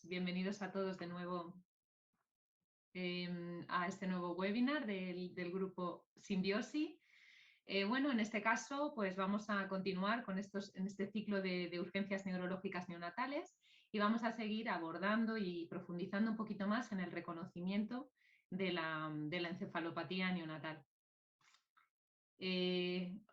Bienvenidos a todos de nuevo a este nuevo webinar del grupo Simbiosi. Bueno, en este caso, pues vamos a continuar con en este ciclo de urgencias neurológicas neonatales y vamos a seguir abordando y profundizando un poquito más en el reconocimiento de la encefalopatía neonatal.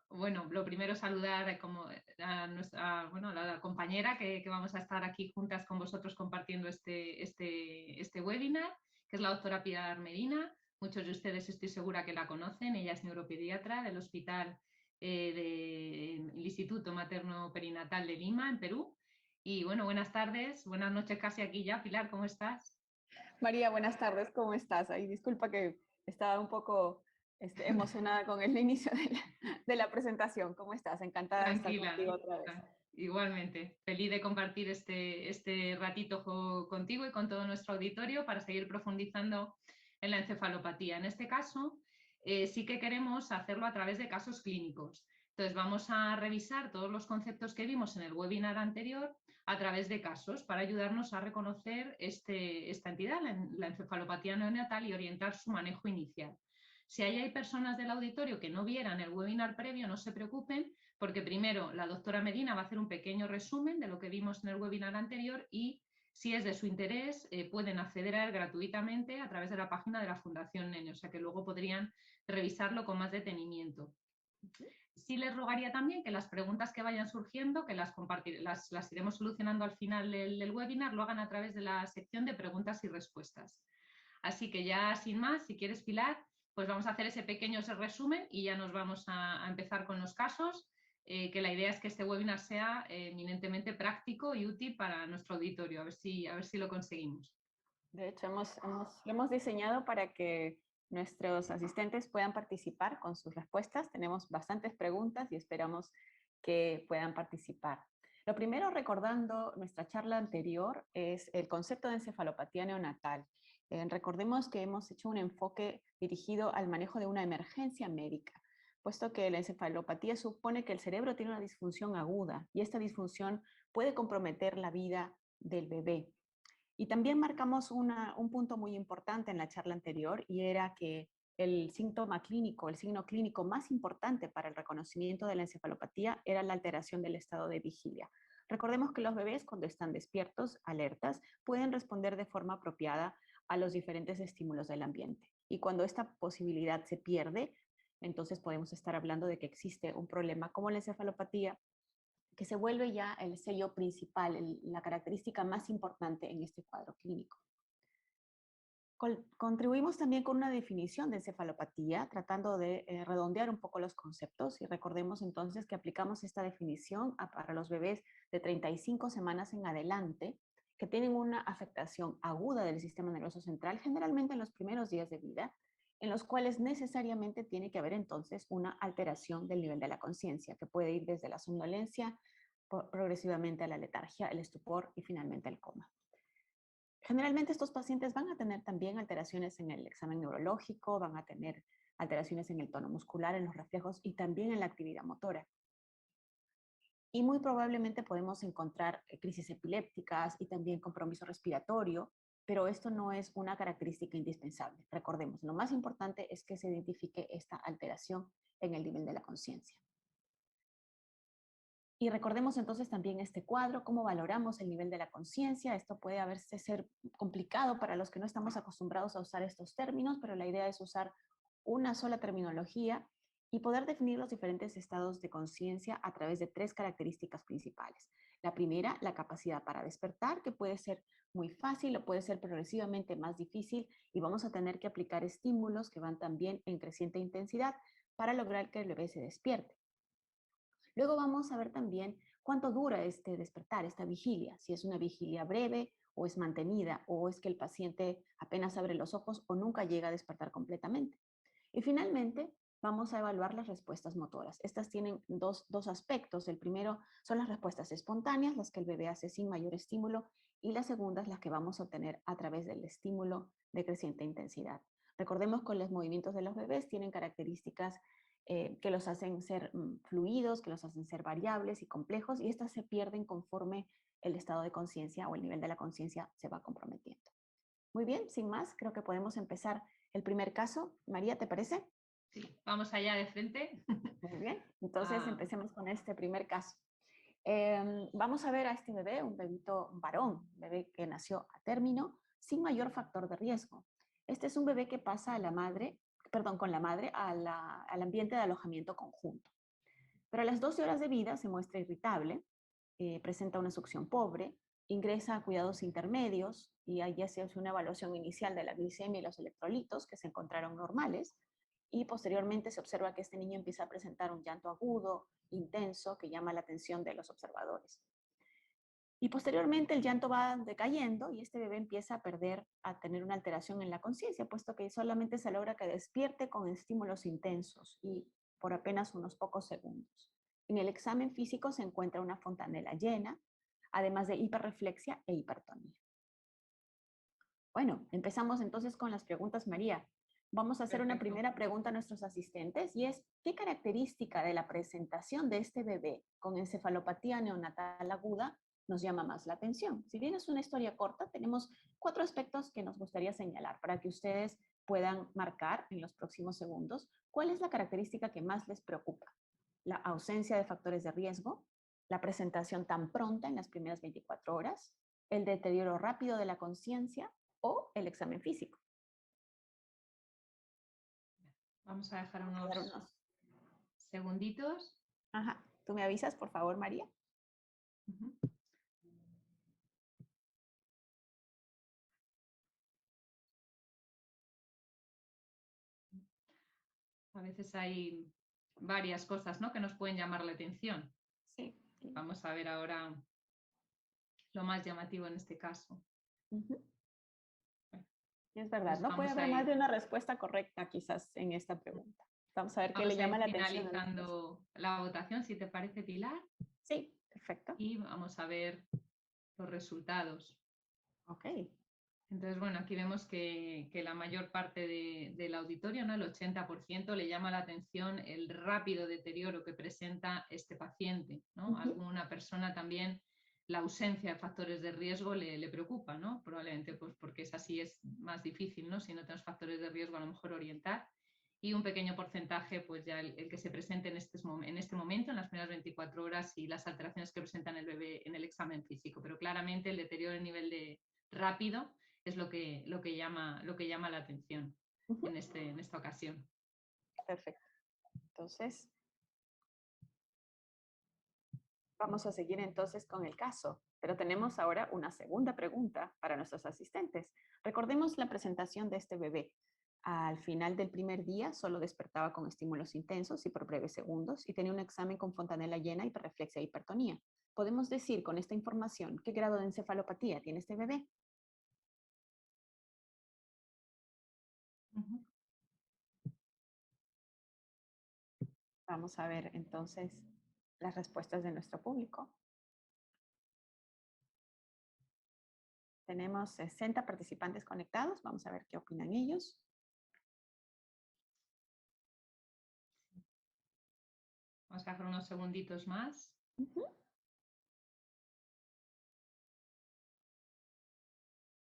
Bueno, lo primero es saludar a la compañera que vamos a estar aquí juntas con vosotros compartiendo este webinar, que es la doctora Pilar Medina. Muchos de ustedes estoy segura que la conocen. Ella es neuropediatra del Hospital del Instituto Materno Perinatal de Lima, en Perú. Y bueno, buenas tardes, buenas noches casi aquí ya. Pilar, ¿cómo estás? María, buenas tardes, ¿cómo estás? Ay, disculpa que estaba un poco emocionada con el inicio de la presentación. ¿Cómo estás? Encantada de estar Tranquila, contigo otra vez. igualmente. Feliz de compartir este ratito contigo y con todo nuestro auditorio para seguir profundizando en la encefalopatía. En este caso, sí que queremos hacerlo a través de casos clínicos. Entonces, vamos a revisar todos los conceptos que vimos en el webinar anterior a través de casos para ayudarnos a reconocer esta entidad, la encefalopatía neonatal, y orientar su manejo inicial. Si hay personas del auditorio que no vieran el webinar previo, no se preocupen, porque primero la doctora Medina va a hacer un pequeño resumen de lo que vimos en el webinar anterior y si es de su interés pueden acceder a él gratuitamente a través de la página de la Fundación Nene, o sea que luego podrían revisarlo con más detenimiento. Sí les rogaría también que las preguntas que vayan surgiendo, que las iremos solucionando al final del webinar, lo hagan a través de la sección de preguntas y respuestas. Así que ya sin más, si quieres, Pilar, pues vamos a hacer ese pequeño resumen y ya nos vamos a empezar con los casos, que la idea es que este webinar sea eminentemente práctico y útil para nuestro auditorio, a ver si lo conseguimos. De hecho, lo hemos diseñado para que nuestros asistentes puedan participar con sus respuestas. Tenemos bastantes preguntas y esperamos que puedan participar. Lo primero, recordando nuestra charla anterior, es el concepto de encefalopatía neonatal. Recordemos que hemos hecho un enfoque dirigido al manejo de una emergencia médica, puesto que la encefalopatía supone que el cerebro tiene una disfunción aguda y esta disfunción puede comprometer la vida del bebé. Y también marcamos un punto muy importante en la charla anterior y era que el síntoma clínico, el signo clínico más importante para el reconocimiento de la encefalopatía era la alteración del estado de vigilia. Recordemos que los bebés cuando están despiertos, alertas, pueden responder de forma apropiada a los diferentes estímulos del ambiente. Y cuando esta posibilidad se pierde, entonces podemos estar hablando de que existe un problema como la encefalopatía que se vuelve ya el sello principal, la característica más importante en este cuadro clínico. Contribuimos también con una definición de encefalopatía, tratando de redondear un poco los conceptos y recordemos entonces que aplicamos esta definición para los bebés de 35 semanas en adelante que tienen una afectación aguda del sistema nervioso central, generalmente en los primeros días de vida, en los cuales necesariamente tiene que haber entonces una alteración del nivel de la conciencia, que puede ir desde la somnolencia progresivamente a la letargia, el estupor y finalmente el coma. Generalmente estos pacientes van a tener también alteraciones en el examen neurológico, van a tener alteraciones en el tono muscular, en los reflejos y también en la actividad motora. Y muy probablemente podemos encontrar crisis epilépticas y también compromiso respiratorio, pero esto no es una característica indispensable. Recordemos, lo más importante es que se identifique esta alteración en el nivel de la conciencia. Y recordemos entonces también este cuadro, cómo valoramos el nivel de la conciencia. Esto puede ser complicado para los que no estamos acostumbrados a usar estos términos, pero la idea es usar una sola terminología y poder definir los diferentes estados de conciencia a través de tres características principales. La primera, la capacidad para despertar, que puede ser muy fácil o puede ser progresivamente más difícil y vamos a tener que aplicar estímulos que van también en creciente intensidad para lograr que el bebé se despierte. Luego vamos a ver también cuánto dura este despertar, esta vigilia, si es una vigilia breve o es mantenida o es que el paciente apenas abre los ojos o nunca llega a despertar completamente. Y finalmente vamos a evaluar las respuestas motoras. Estas tienen dos aspectos. El primero son las respuestas espontáneas, las que el bebé hace sin mayor estímulo, y la segunda es las que vamos a obtener a través del estímulo de creciente intensidad. Recordemos que los movimientos de los bebés tienen características que los hacen ser fluidos, que los hacen ser variables y complejos, y estas se pierden conforme el estado de conciencia o el nivel de la conciencia se va comprometiendo. Muy bien, sin más, creo que podemos empezar el primer caso. María, ¿te parece? Sí, vamos allá de frente. Muy bien, entonces empecemos con este primer caso. Vamos a ver a este bebé, un bebito varón, un bebé que nació a término sin mayor factor de riesgo. Este es un bebé que pasa a la madre, perdón, con la madre al ambiente de alojamiento conjunto. Pero a las 12 horas de vida se muestra irritable, presenta una succión pobre, ingresa a cuidados intermedios y allí se hace una evaluación inicial de la glicemia y los electrolitos que se encontraron normales, y posteriormente se observa que este niño empieza a presentar un llanto agudo, intenso, que llama la atención de los observadores. Y posteriormente el llanto va decayendo y este bebé empieza a tener una alteración en la conciencia, puesto que solamente se logra que despierte con estímulos intensos y por apenas unos pocos segundos. En el examen físico se encuentra una fontanela llena, además de hiperreflexia e hipertonía. Bueno, empezamos entonces con las preguntas, María. Vamos a hacer una primera pregunta a nuestros asistentes y es, ¿qué característica de la presentación de este bebé con encefalopatía neonatal aguda nos llama más la atención? Si bien es una historia corta, tenemos 4 aspectos que nos gustaría señalar para que ustedes puedan marcar en los próximos segundos cuál es la característica que más les preocupa. La ausencia de factores de riesgo, la presentación tan pronta en las primeras 24 horas, el deterioro rápido de la conciencia o el examen físico. Vamos a dejar unos segunditos. Ajá. ¿Tú me avisas, por favor, María? A veces hay varias cosas, ¿no?, que nos pueden llamar la atención. Sí. Vamos a ver ahora lo más llamativo en este caso. Es verdad, no puede haber más de una respuesta correcta quizás en esta pregunta. Vamos a ver qué le llama la atención. Finalizando la votación, si te parece, Pilar. Sí, perfecto. Y vamos a ver los resultados. Ok. Entonces, bueno, aquí vemos que la mayor parte del auditorio, ¿no?, el 80%, le llama la atención el rápido deterioro que presenta este paciente, ¿no? Alguna persona también, la ausencia de factores de riesgo le preocupa, ¿no? Probablemente pues porque es así, es más difícil, ¿no?, si no tenemos factores de riesgo, a lo mejor orientar. Y un pequeño porcentaje, pues ya el que se presente en este momento, en las primeras 24 horas, y las alteraciones que presentan el bebé en el examen físico. Pero claramente el deterioro a nivel de rápido es lo que llama la atención en esta ocasión. Perfecto. Entonces, vamos a seguir entonces con el caso, pero tenemos ahora una segunda pregunta para nuestros asistentes. Recordemos la presentación de este bebé. Al final del primer día solo despertaba con estímulos intensos y por breves segundos y tenía un examen con fontanela llena, hiperreflexia e hipertonía. ¿Podemos decir con esta información qué grado de encefalopatía tiene este bebé? Vamos a ver entonces las respuestas de nuestro público. Tenemos 60 participantes conectados. Vamos a ver qué opinan ellos. Vamos a dejar unos segunditos más.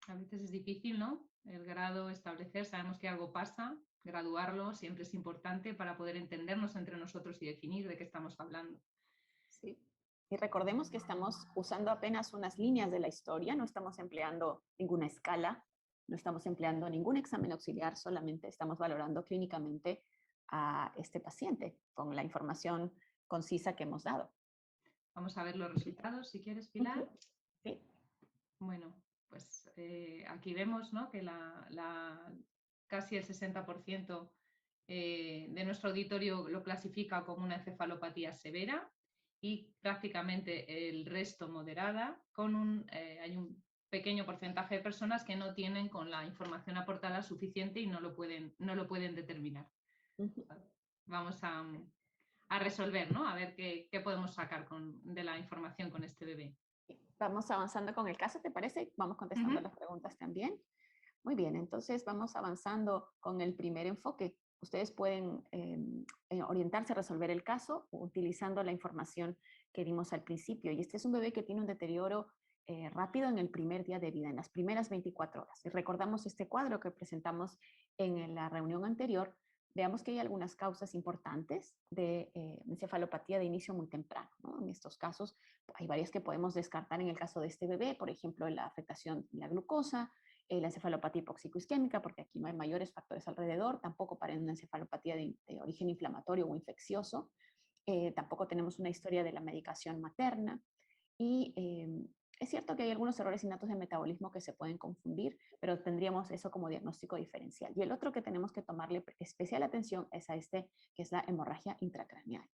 A veces es difícil, ¿no?, el grado establecer. Sabemos que algo pasa, graduarlo siempre es importante para poder entendernos entre nosotros y definir de qué estamos hablando. Sí. Y recordemos que estamos usando apenas unas líneas de la historia, no estamos empleando ninguna escala, no estamos empleando ningún examen auxiliar, solamente estamos valorando clínicamente a este paciente con la información concisa que hemos dado. Vamos a ver los resultados, si quieres, Pilar. Sí. Bueno, pues aquí vemos, ¿no?, que casi el 60% de nuestro auditorio lo clasifica como una encefalopatía severa y prácticamente el resto moderada, hay un pequeño porcentaje de personas que no tienen con la información aportada suficiente y no lo pueden determinar. Vamos a resolver, ¿no?, a ver qué podemos sacar de la información con este bebé. Vamos avanzando con el caso, ¿te parece? Vamos contestando las preguntas también. Muy bien, entonces vamos avanzando con el primer enfoque. Ustedes pueden orientarse a resolver el caso utilizando la información que dimos al principio. Y este es un bebé que tiene un deterioro rápido en el primer día de vida, en las primeras 24 horas. Si recordamos este cuadro que presentamos en la reunión anterior, veamos que hay algunas causas importantes de encefalopatía de inicio muy temprano, ¿no? En estos casos hay varias que podemos descartar en el caso de este bebé, por ejemplo, la afectación de la glucosa, la encefalopatía hipóxico-isquémica, porque aquí no hay mayores factores alrededor, tampoco para una encefalopatía de origen inflamatorio o infeccioso, tampoco tenemos una historia de la medicación materna y es cierto que hay algunos errores innatos de metabolismo que se pueden confundir, pero tendríamos eso como diagnóstico diferencial. Y el otro que tenemos que tomarle especial atención es a este, que es la hemorragia intracraneal.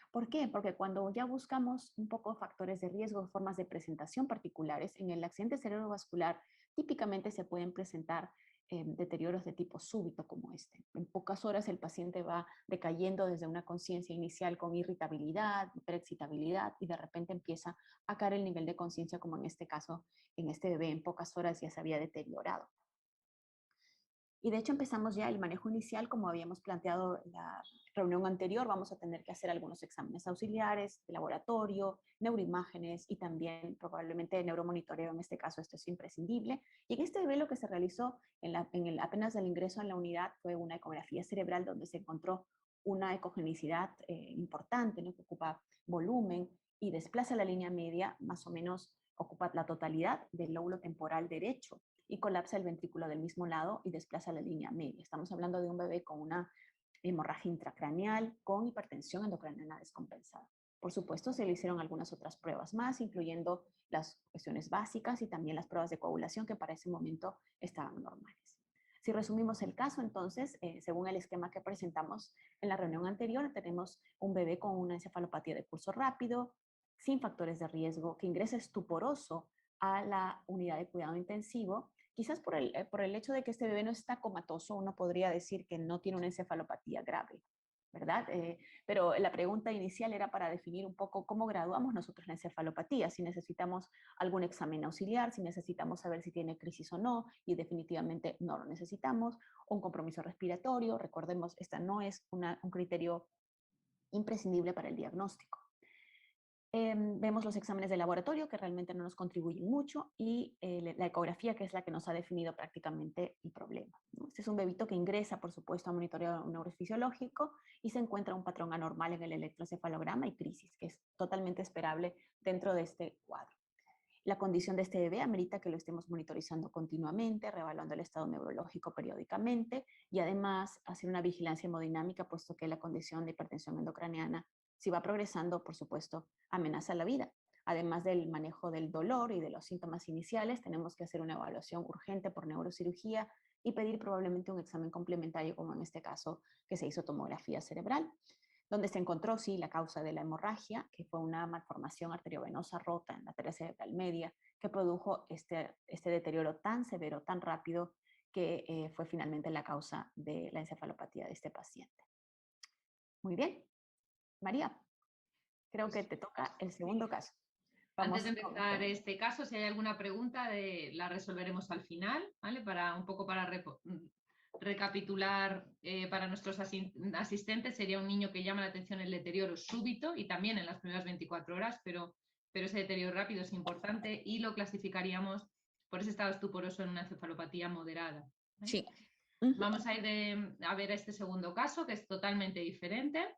¿Por qué? Porque cuando ya buscamos un poco factores de riesgo, formas de presentación particulares, en el accidente cerebrovascular típicamente se pueden presentar deterioros de tipo súbito como este. En pocas horas el paciente va decayendo desde una conciencia inicial con irritabilidad, hiperexcitabilidad y de repente empieza a caer el nivel de conciencia como en este caso, en este bebé en pocas horas ya se había deteriorado. Y de hecho empezamos ya el manejo inicial, como habíamos planteado en la reunión anterior, vamos a tener que hacer algunos exámenes auxiliares de laboratorio, neuroimágenes y también probablemente neuromonitoreo, en este caso esto es imprescindible. Y en este bebé lo que se realizó apenas del ingreso en la unidad fue una ecografía cerebral donde se encontró una ecogenicidad importante, ¿no? Que ocupa volumen y desplaza la línea media, más o menos ocupa la totalidad del lóbulo temporal derecho y colapsa el ventrículo del mismo lado y desplaza la línea media. Estamos hablando de un bebé con una hemorragia intracraneal con hipertensión endocraniana descompensada. Por supuesto, se le hicieron algunas otras pruebas más, incluyendo las cuestiones básicas y también las pruebas de coagulación que para ese momento estaban normales. Si resumimos el caso, entonces, según el esquema que presentamos en la reunión anterior, tenemos un bebé con una encefalopatía de pulso rápido, sin factores de riesgo, que ingresa estuporoso a la unidad de cuidado intensivo. Quizás por el hecho de que este bebé no está comatoso, uno podría decir que no tiene una encefalopatía grave, ¿verdad? Pero la pregunta inicial era para definir un poco cómo graduamos nosotros la encefalopatía, si necesitamos algún examen auxiliar, si necesitamos saber si tiene crisis o no, y definitivamente no lo necesitamos, un compromiso respiratorio, recordemos, esta no es un criterio imprescindible para el diagnóstico. Vemos los exámenes de laboratorio que realmente no nos contribuyen mucho y la ecografía que es la que nos ha definido prácticamente el problema, ¿no? Este es un bebito que ingresa, por supuesto, a monitoreo neurofisiológico y se encuentra un patrón anormal en el electroencefalograma y crisis, que es totalmente esperable dentro de este cuadro. La condición de este bebé amerita que lo estemos monitorizando continuamente, reevaluando el estado neurológico periódicamente y además hacer una vigilancia hemodinámica, puesto que la condición de hipertensión endocraniana, si va progresando, por supuesto, amenaza la vida. Además del manejo del dolor y de los síntomas iniciales, tenemos que hacer una evaluación urgente por neurocirugía y pedir probablemente un examen complementario, como en este caso que se hizo tomografía cerebral, donde se encontró, sí, la causa de la hemorragia, que fue una malformación arteriovenosa rota en la arteria cerebral media, que produjo este deterioro tan severo, tan rápido, que fue finalmente la causa de la encefalopatía de este paciente. Muy bien. María, creo que te toca el segundo caso. Antes de empezar este caso, si hay alguna pregunta, la resolveremos al final, ¿vale? Un poco para recapitular para nuestros asistentes, sería un niño que llama la atención el deterioro súbito y también en las primeras 24 horas, pero ese deterioro rápido es importante y lo clasificaríamos por ese estado estuporoso en una encefalopatía moderada, ¿vale? Sí. Vamos a ir a ver este segundo caso, que es totalmente diferente.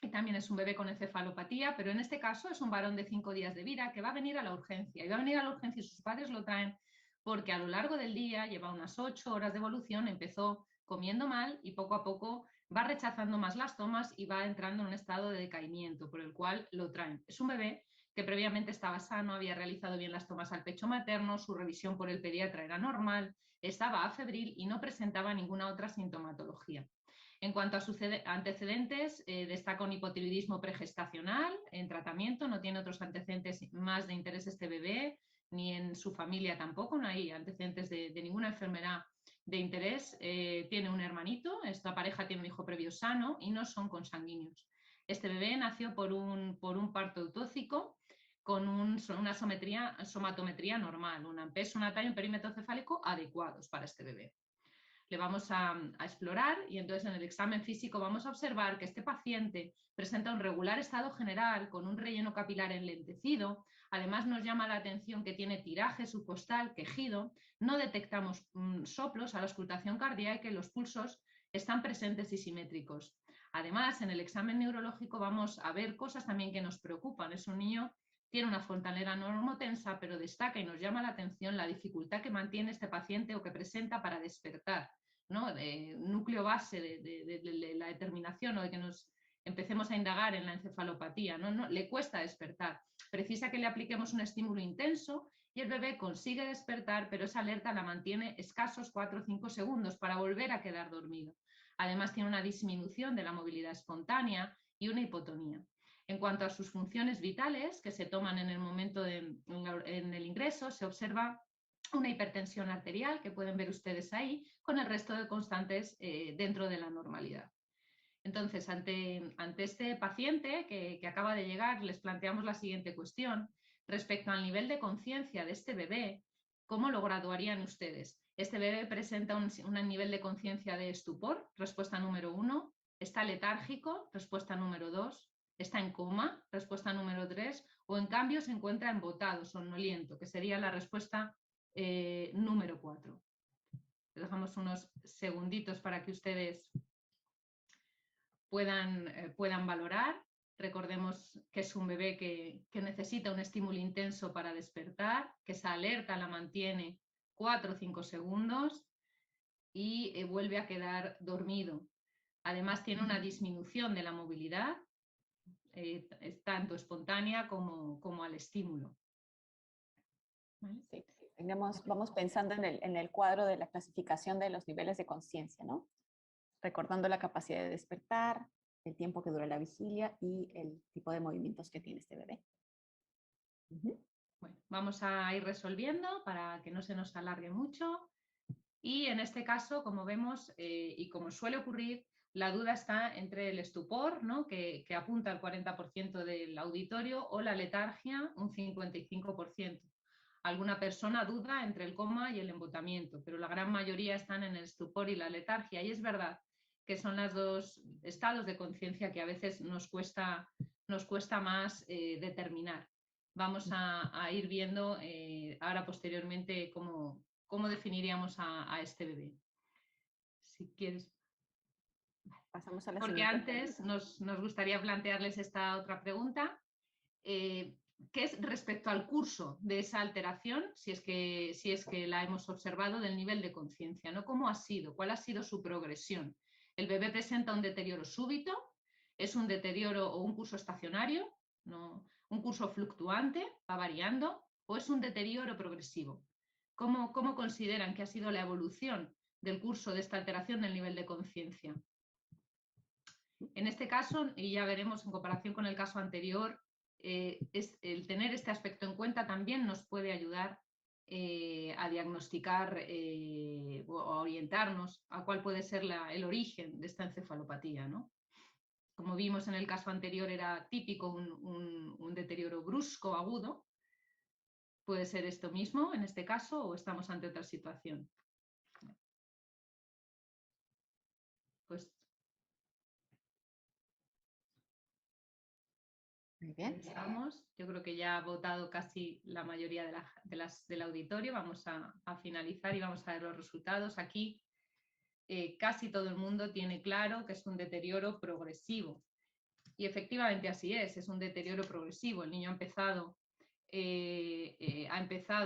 Y también es un bebé con encefalopatía, pero en este caso es un varón de 5 días de vida que va a venir a la urgencia. Y va a venir a la urgencia y sus padres lo traen porque a lo largo del día, lleva unas 8 horas de evolución, empezó comiendo mal y poco a poco va rechazando más las tomas y va entrando en un estado de decaimiento, por el cual lo traen. Es un bebé que previamente estaba sano, había realizado bien las tomas al pecho materno, su revisión por el pediatra era normal, estaba afebril y no presentaba ninguna otra sintomatología. En cuanto a sus antecedentes, destaca un hipotiroidismo pregestacional en tratamiento, no tiene otros antecedentes más de interés este bebé, ni en su familia tampoco, no hay antecedentes de ninguna enfermedad de interés. Tiene un hermanito, esta pareja tiene un hijo previo sano y no son consanguíneos. Este bebé nació por un parto autócico con una somatometría normal, un peso, una talla y un perímetro cefálico adecuados para este bebé. le vamos a explorar y entonces en el examen físico vamos a observar que este paciente presenta un regular estado general con un relleno capilar enlentecido. Además nos llama la atención que tiene tiraje subcostal, quejido, no detectamos soplos a la auscultación cardíaca y los pulsos están presentes y simétricos. Además, en el examen neurológico vamos a ver cosas también que nos preocupan. Es un niño, tiene una fontanera normotensa, pero destaca y nos llama la atención la dificultad que mantiene este paciente o que presenta para despertar, ¿no? Núcleo base de la determinación o de que nos empecemos a indagar en la encefalopatía, ¿no? Le cuesta despertar. Precisa que le apliquemos un estímulo intenso y el bebé consigue despertar, pero esa alerta la mantiene escasos 4 o 5 segundos para volver a quedar dormido. Además, tiene una disminución de la movilidad espontánea y una hipotonía. En cuanto a sus funciones vitales que se toman en el momento en el ingreso, se observa una hipertensión arterial, que pueden ver ustedes ahí, con el resto de constantes dentro de la normalidad. Entonces, ante este paciente que acaba de llegar, les planteamos la siguiente cuestión. Respecto al nivel de conciencia de este bebé, ¿cómo lo graduarían ustedes? Este bebé presenta un nivel de conciencia de estupor, respuesta número 1, está letárgico, respuesta número 2, está en coma, respuesta número 3, o en cambio se encuentra embotado, somnoliento, que sería la respuesta número 4. Dejamos unos segunditos para que ustedes puedan valorar. Recordemos que es un bebé que necesita un estímulo intenso para despertar, que esa alerta la mantiene 4 o 5 segundos y vuelve a quedar dormido. Además tiene una disminución de la movilidad, tanto espontánea como al estímulo. ¿Vale? Sí. Vamos pensando en el cuadro de la clasificación de los niveles de conciencia, ¿no? Recordando la capacidad de despertar, el tiempo que dura la vigilia y el tipo de movimientos que tiene este bebé. Bueno, vamos a ir resolviendo para que no se nos alargue mucho. Y en este caso, como vemos, y como suele ocurrir, la duda está entre el estupor, ¿no? que apunta al 40% del auditorio, o la letargia, un 55%. Alguna persona duda entre el coma y el embotamiento, pero la gran mayoría están en el estupor y la letargia. Y es verdad que son los dos estados de conciencia que a veces nos cuesta más determinar. Vamos a ir viendo ahora posteriormente cómo definiríamos a este bebé. Si quieres. Pasamos a la Porque antes nos gustaría plantearles esta otra pregunta. ¿Qué es respecto al curso de esa alteración, si es que la hemos observado, del nivel de conciencia, ¿no? ¿Cómo ha sido? ¿Cuál ha sido su progresión? ¿El bebé presenta un deterioro súbito? ¿Es un deterioro o un curso estacionario? ¿No? ¿Un curso fluctuante? ¿Va variando? ¿O es un deterioro progresivo? ¿Cómo consideran que ha sido la evolución del curso de esta alteración del nivel de conciencia? En este caso, y ya veremos en comparación con el caso anterior, el tener este aspecto en cuenta también nos puede ayudar a diagnosticar o a orientarnos a cuál puede ser el origen de esta encefalopatía, ¿no? Como vimos en el caso anterior, era típico un deterioro brusco agudo. ¿Puede ser esto mismo en este caso o estamos ante otra situación? Pues muy bien. Estamos. Yo creo que ya ha votado casi la mayoría del auditorio. Vamos a finalizar y vamos a ver los resultados. Aquí casi todo el mundo tiene claro que es un deterioro progresivo. Y efectivamente así es un deterioro progresivo. El niño ha empezado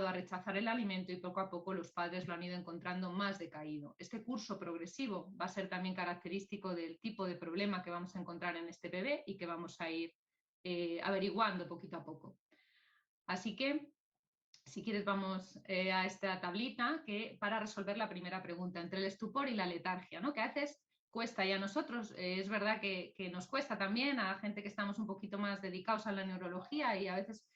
a rechazar el alimento y poco a poco los padres lo han ido encontrando más decaído. Este curso progresivo va a ser también característico del tipo de problema que vamos a encontrar en este bebé y que vamos a ir averiguando poquito a poco. Así que, si quieres, vamos a esta tablita para resolver la primera pregunta, entre el estupor y la letargia, ¿no? Que a veces cuesta, y a nosotros es verdad que nos cuesta también, a la gente que estamos un poquito más dedicados a la neurología, y a veces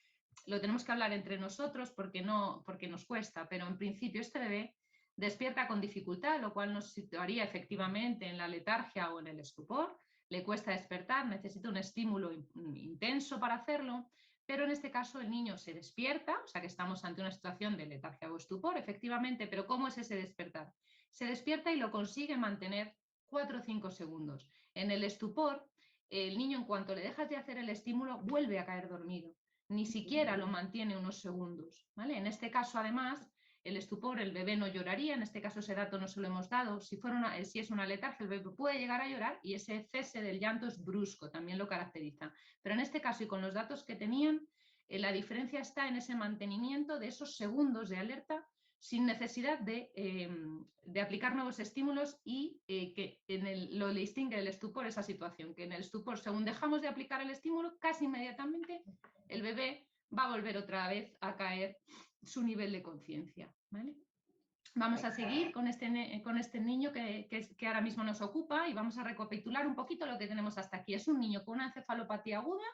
lo tenemos que hablar entre nosotros porque nos cuesta, pero en principio este bebé despierta con dificultad, lo cual nos situaría efectivamente en la letargia o en el estupor. Le cuesta despertar, necesita un estímulo intenso para hacerlo, pero en este caso el niño se despierta, o sea que estamos ante una situación de letargia o estupor, efectivamente, pero ¿cómo es ese despertar? Se despierta y lo consigue mantener 4 o 5 segundos. En el estupor, el niño en cuanto le dejas de hacer el estímulo vuelve a caer dormido, ni siquiera lo mantiene unos segundos, ¿vale? En este caso, además, el estupor, el bebé no lloraría, en este caso ese dato no se lo hemos dado, si es una letargia, el bebé puede llegar a llorar y ese cese del llanto es brusco, también lo caracteriza. Pero en este caso y con los datos que tenían, la diferencia está en ese mantenimiento de esos segundos de alerta sin necesidad de aplicar nuevos estímulos y que lo distingue del estupor esa situación, que en el estupor, según dejamos de aplicar el estímulo, casi inmediatamente el bebé va a volver otra vez a caer su nivel de conciencia, ¿vale? Vamos a seguir con este niño que ahora mismo nos ocupa y vamos a recapitular un poquito lo que tenemos hasta aquí. Es un niño con una encefalopatía aguda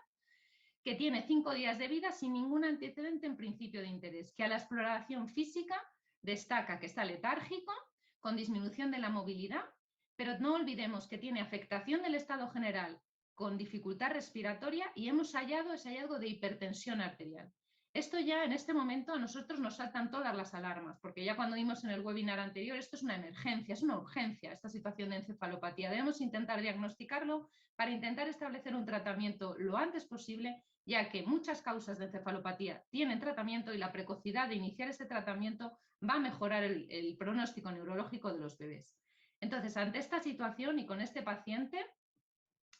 que tiene 5 días de vida sin ningún antecedente en principio de interés, que a la exploración física destaca que está letárgico, con disminución de la movilidad, pero no olvidemos que tiene afectación del estado general con dificultad respiratoria y hemos hallado ese hallazgo de hipertensión arterial. Esto ya en este momento a nosotros nos saltan todas las alarmas, porque ya cuando vimos en el webinar anterior, esto es una emergencia, es una urgencia, esta situación de encefalopatía. Debemos intentar diagnosticarlo para intentar establecer un tratamiento lo antes posible, ya que muchas causas de encefalopatía tienen tratamiento y la precocidad de iniciar este tratamiento va a mejorar el pronóstico neurológico de los bebés. Entonces, ante esta situación y con este paciente,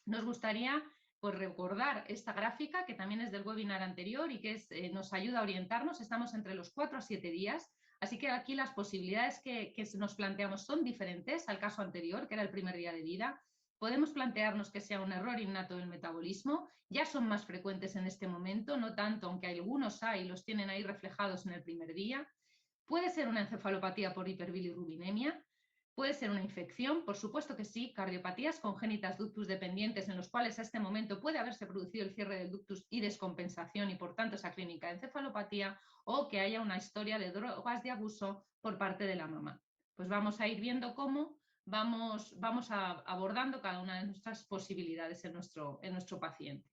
nos gustaría pues, recordar esta gráfica que también es del webinar anterior y que nos ayuda a orientarnos. Estamos entre los 4 a 7 días, así que aquí las posibilidades que nos planteamos son diferentes al caso anterior, que era el primer día de vida. Podemos plantearnos que sea un error innato del metabolismo, ya son más frecuentes en este momento, no tanto, aunque algunos hay, los tienen ahí reflejados en el primer día. Puede ser una encefalopatía por hiperbilirrubinemia, puede ser una infección, por supuesto que sí, cardiopatías congénitas ductus dependientes en los cuales a este momento puede haberse producido el cierre del ductus y descompensación y por tanto esa clínica de encefalopatía, o que haya una historia de drogas de abuso por parte de la mamá. Pues vamos a ir viendo cómo vamos abordando cada una de nuestras posibilidades en nuestro paciente.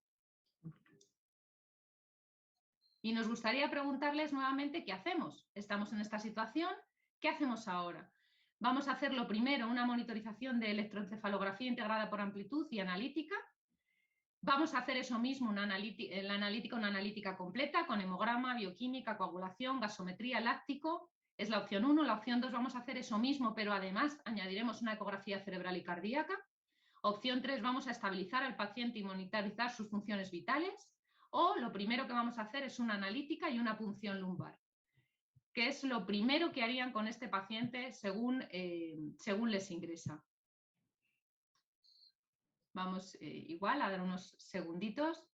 Y nos gustaría preguntarles nuevamente qué hacemos. Estamos en esta situación, ¿qué hacemos ahora? Vamos a hacer lo primero, una monitorización de electroencefalografía integrada por amplitud y analítica. Vamos a hacer eso mismo, una analítica completa con hemograma, bioquímica, coagulación, gasometría, láctico. Es la opción 1. La opción 2 vamos a hacer eso mismo, pero además añadiremos una ecografía cerebral y cardíaca. Opción 3, vamos a estabilizar al paciente y monitorizar sus funciones vitales. O lo primero que vamos a hacer es una analítica y una punción lumbar, que es lo primero que harían con este paciente según les ingresa. Vamos igual a dar unos segunditos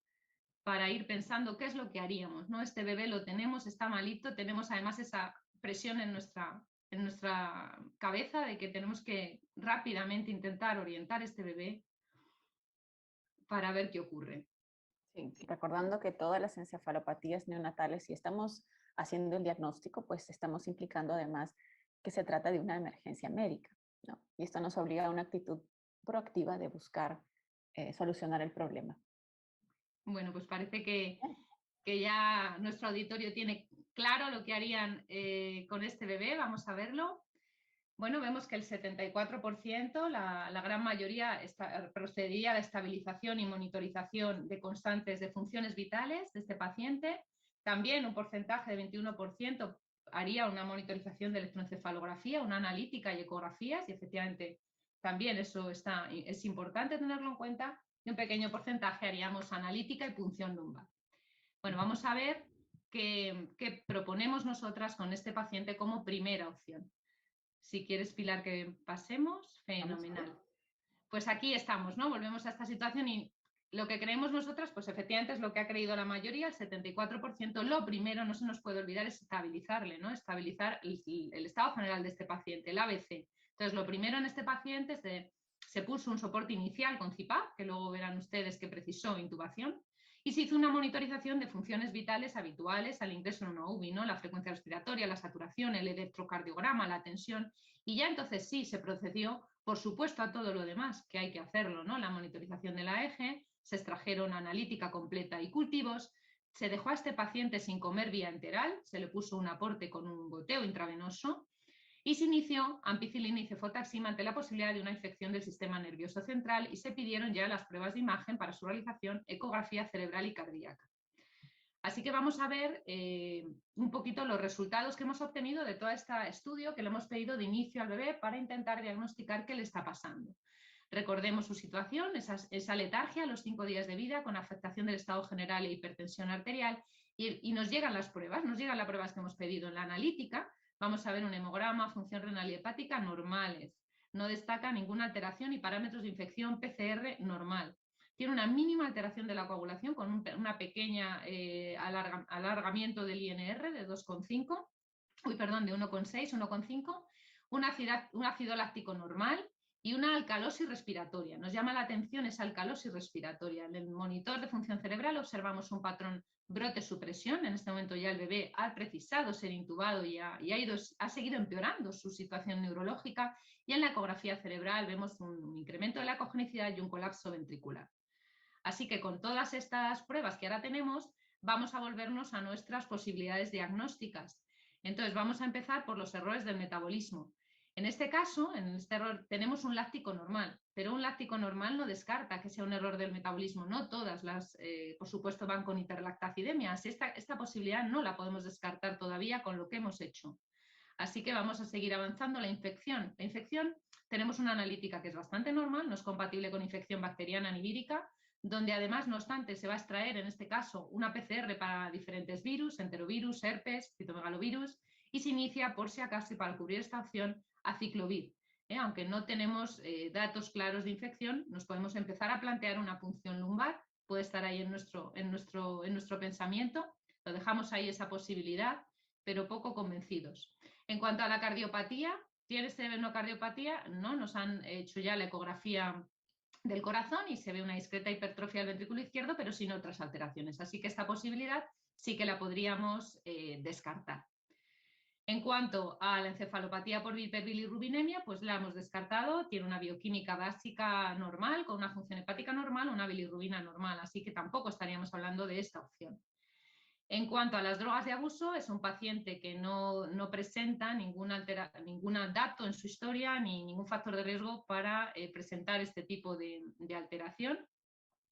para ir pensando qué es lo que haríamos, ¿no? Este bebé lo tenemos, está malito, tenemos además esa presión en nuestra cabeza de que tenemos que rápidamente intentar orientar a este bebé para ver qué ocurre. Sí, recordando que todas las encefalopatías neonatales, si estamos haciendo el diagnóstico, pues estamos implicando además que se trata de una emergencia médica, ¿no? Y esto nos obliga a una actitud proactiva de buscar solucionar el problema. Bueno, pues parece que ya nuestro auditorio tiene claro lo que harían con este bebé. Vamos a verlo. Bueno, vemos que el 74%, la gran mayoría, procedería a la estabilización y monitorización de constantes de funciones vitales de este paciente. También un porcentaje de 21% haría una monitorización de electroencefalografía, una analítica y ecografías, y efectivamente también eso es importante tenerlo en cuenta. Y un pequeño porcentaje haríamos analítica y punción lumbar. Bueno, vamos a ver qué proponemos nosotras con este paciente como primera opción. Si quieres, Pilar, que pasemos, fenomenal. Pues aquí estamos, ¿no? Volvemos a esta situación y lo que creemos nosotras, pues efectivamente es lo que ha creído la mayoría, el 74%. Lo primero, no se nos puede olvidar, es estabilizarle, ¿no? Estabilizar el estado general de este paciente, el ABC. Entonces, lo primero en este paciente se puso un soporte inicial con CPAP, que luego verán ustedes que precisó intubación, y se hizo una monitorización de funciones vitales habituales al ingreso en una UBI, ¿no? La frecuencia respiratoria, la saturación, el electrocardiograma, la tensión, y ya entonces sí se procedió, por supuesto, a todo lo demás, que hay que hacerlo, ¿no? La monitorización de la EGE, se extrajeron analítica completa y cultivos, se dejó a este paciente sin comer vía enteral, se le puso un aporte con un goteo intravenoso y se inició ampicilina y cefotaxima ante la posibilidad de una infección del sistema nervioso central y se pidieron ya las pruebas de imagen para su realización, ecografía cerebral y cardíaca. Así que vamos a ver un poquito los resultados que hemos obtenido de todo este estudio que le hemos pedido de inicio al bebé para intentar diagnosticar qué le está pasando. Recordemos su situación, esa letargia a los 5 días de vida con afectación del estado general e hipertensión arterial y nos llegan las pruebas que hemos pedido. En la analítica vamos a ver un hemograma, función renal y hepática normales. No destaca ninguna alteración y parámetros de infección PCR normal. Tiene una mínima alteración de la coagulación con una pequeña alargamiento del INR de 2,5, de 1,6, 1,5, un ácido láctico normal y una alcalosis respiratoria. Nos llama la atención esa alcalosis respiratoria. En el monitor de función cerebral observamos un patrón brote-supresión. En este momento ya el bebé ha precisado ser intubado y ha seguido empeorando su situación neurológica, y en la ecografía cerebral vemos un incremento de la cognicidad y un colapso ventricular. Así que con todas estas pruebas que ahora tenemos, vamos a volvernos a nuestras posibilidades diagnósticas. Entonces vamos a empezar por los errores del metabolismo. En este caso, en este error, tenemos un láctico normal, pero un láctico normal no descarta que sea un error del metabolismo. No todas las, por supuesto, van con hiperlactacidemias. Esta posibilidad no la podemos descartar todavía con lo que hemos hecho. Así que vamos a seguir avanzando. La infección, tenemos una analítica que es bastante normal, no es compatible con infección bacteriana ni vírica, donde además, no obstante, se va a extraer en este caso una PCR para diferentes virus, enterovirus, herpes, citomegalovirus, y se inicia, por si acaso y para cubrir esta opción, aciclovir. Aunque no tenemos datos claros de infección, nos podemos empezar a plantear una punción lumbar, puede estar ahí en nuestro pensamiento, lo dejamos ahí esa posibilidad, pero poco convencidos. En cuanto a la cardiopatía, ¿tiene cardiopatía? No, nos han hecho ya la ecografía del corazón y se ve una discreta hipertrofia del ventrículo izquierdo, pero sin otras alteraciones. Así que esta posibilidad sí que la podríamos descartar. En cuanto a la encefalopatía por hiperbilirrubinemia, pues la hemos descartado, tiene una bioquímica básica normal, con una función hepática normal, una bilirrubina normal, así que tampoco estaríamos hablando de esta opción. En cuanto a las drogas de abuso, es un paciente que no presenta ningún dato en su historia ni ningún factor de riesgo para presentar este tipo de alteración.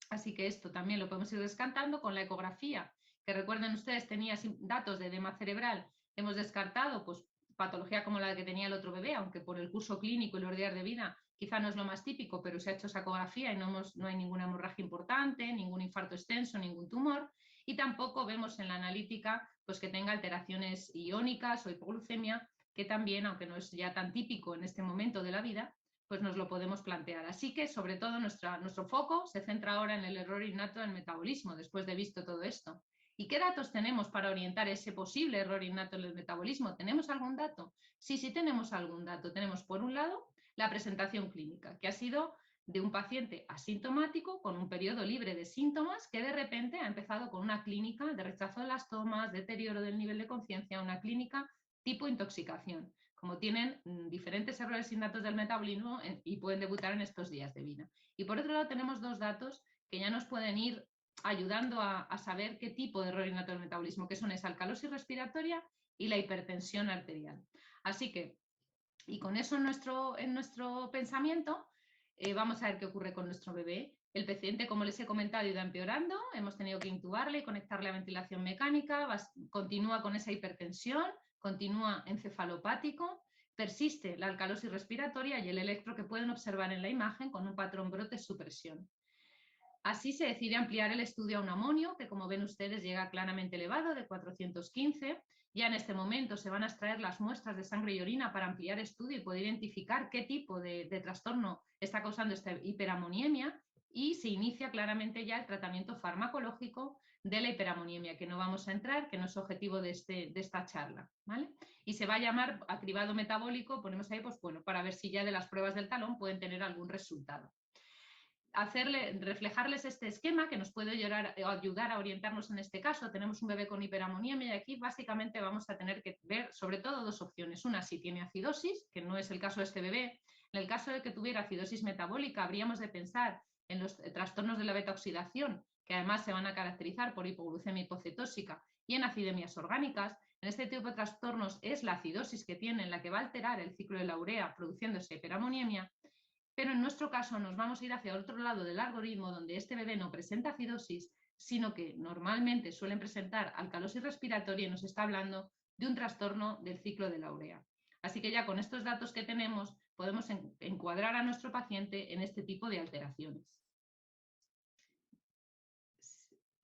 Así que esto también lo podemos ir descartando con la ecografía, que recuerden ustedes tenía datos de edema cerebral. Hemos descartado pues, patología como la que tenía el otro bebé, aunque por el curso clínico y los días de vida quizá no es lo más típico, pero se ha hecho esa ecografía y no hay ninguna hemorragia importante, ningún infarto extenso, ningún tumor. Y tampoco vemos en la analítica pues, que tenga alteraciones iónicas o hipoglucemia, que también, aunque no es ya tan típico en este momento de la vida, pues nos lo podemos plantear. Así que, sobre todo, nuestro foco se centra ahora en el error innato del metabolismo, después de visto todo esto. ¿Y qué datos tenemos para orientar ese posible error innato en el metabolismo? ¿Tenemos algún dato? Sí tenemos algún dato. Tenemos, por un lado, la presentación clínica, que ha sido de un paciente asintomático con un periodo libre de síntomas que de repente ha empezado con una clínica de rechazo de las tomas, deterioro del nivel de conciencia, una clínica tipo intoxicación, como tienen diferentes errores innatos del metabolismo y pueden debutar en estos días de vida. Y por otro lado tenemos dos datos que ya nos pueden ir ayudando a saber qué tipo de error innato del metabolismo, que son esa alcalosis respiratoria y la hipertensión arterial. Así que, y con eso en nuestro pensamiento, vamos a ver qué ocurre con nuestro bebé. El paciente, como les he comentado, ha ido empeorando, hemos tenido que intubarle y conectarle a ventilación mecánica, continúa con esa hipertensión, continúa encefalopático, persiste la alcalosis respiratoria y el electro que pueden observar en la imagen con un patrón brote-supresión. Así se decide ampliar el estudio a un amonio, que como ven ustedes llega claramente elevado, de 415. Ya en este momento se van a extraer las muestras de sangre y orina para ampliar estudio y poder identificar qué tipo de trastorno está causando esta hiperamoniemia, y se inicia claramente ya el tratamiento farmacológico de la hiperamoniemia, que no vamos a entrar, que no es objetivo de esta charla, ¿vale? Y se va a llamar a cribado metabólico, ponemos ahí, pues bueno, para ver si ya de las pruebas del talón pueden tener algún resultado. Reflejarles este esquema que nos puede ayudar a orientarnos en este caso. Tenemos un bebé con hiperamoniemia y aquí básicamente vamos a tener que ver sobre todo dos opciones. Una, si tiene acidosis, que no es el caso de este bebé. En el caso de que tuviera acidosis metabólica, habríamos de pensar en los trastornos de la beta-oxidación, que además se van a caracterizar por hipoglucemia hipocetósica y en acidemias orgánicas. En este tipo de trastornos es la acidosis que tienen la que va a alterar el ciclo de la urea produciéndose hiperamoniemia, pero en nuestro caso nos vamos a ir hacia otro lado del algoritmo donde este bebé no presenta acidosis, sino que normalmente suelen presentar alcalosis respiratoria y nos está hablando de un trastorno del ciclo de la urea. Así que ya con estos datos que tenemos podemos encuadrar a nuestro paciente en este tipo de alteraciones.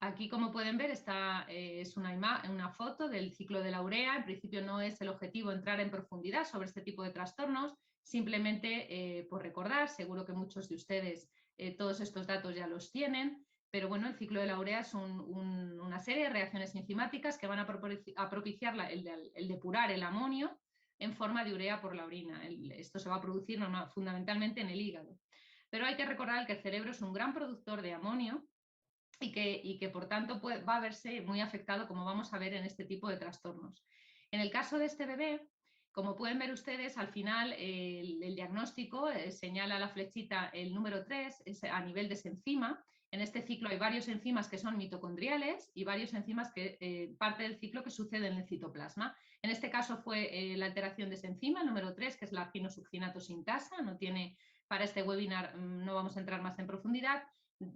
Aquí, como pueden ver, es una foto del ciclo de la urea. En principio no es el objetivo entrar en profundidad sobre este tipo de trastornos, simplemente por recordar, seguro que muchos de ustedes todos estos datos ya los tienen, pero bueno, el ciclo de la urea es una serie de reacciones enzimáticas que van a propiciar el depurar el amonio en forma de urea por la orina. Esto se va a producir fundamentalmente en el hígado. Pero hay que recordar que el cerebro es un gran productor de amonio y que por tanto va a verse muy afectado, como vamos a ver en este tipo de trastornos. En el caso de este bebé, como pueden ver ustedes, al final el diagnóstico señala la flechita el número 3 es a nivel de enzima. En este ciclo hay varios enzimas que son mitocondriales y varios enzimas que parte del ciclo que sucede en el citoplasma. En este caso fue la alteración de esa enzima, número 3, que es la arginosuccinato sintasa. No tiene, para este webinar no vamos a entrar más en profundidad.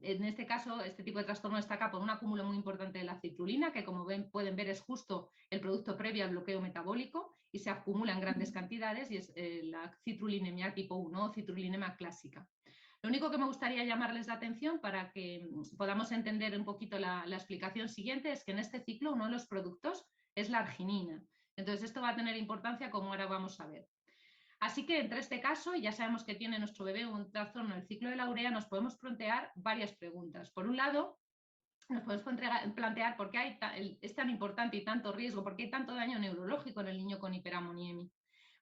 En este caso, este tipo de trastorno destaca por un acúmulo muy importante de la citrulina, que como pueden ver es justo el producto previo al bloqueo metabólico y se acumula en grandes cantidades y es la citrulinemia tipo 1 o citrulinemia clásica. Lo único que me gustaría llamarles la atención para que podamos entender un poquito la explicación siguiente es que en este ciclo uno de los productos es la arginina. Entonces esto va a tener importancia como ahora vamos a ver. Así que entre este caso, ya sabemos que tiene nuestro bebé un trastorno del ciclo de la urea, nos podemos plantear varias preguntas. Por un lado, nos podemos plantear por qué es tan importante y tanto riesgo, por qué hay tanto daño neurológico en el niño con hiperamoniemia.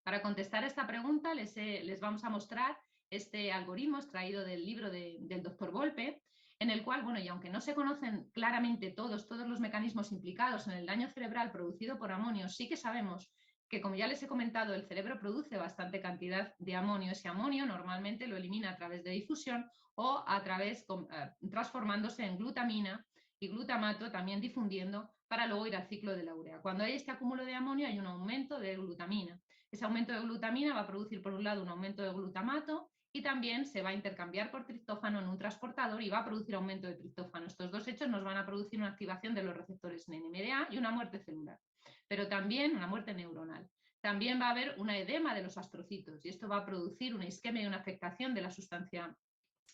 Para contestar esta pregunta les vamos a mostrar este algoritmo extraído del libro del doctor Volpe, en el cual, bueno, y aunque no se conocen claramente todos los mecanismos implicados en el daño cerebral producido por amonio, sí que sabemos que, como ya les he comentado, el cerebro produce bastante cantidad de amonio. Ese amonio normalmente lo elimina a través de difusión o transformándose en glutamina y glutamato, también difundiendo para luego ir al ciclo de la urea. Cuando hay este acúmulo de amonio hay un aumento de glutamina. Ese aumento de glutamina va a producir, por un lado, un aumento de glutamato y también se va a intercambiar por triptófano en un transportador y va a producir aumento de triptófano. Estos dos hechos nos van a producir una activación de los receptores NMDA y una muerte celular, pero también una muerte neuronal. También va a haber una edema de los astrocitos y esto va a producir una isquemia y una afectación de la sustancia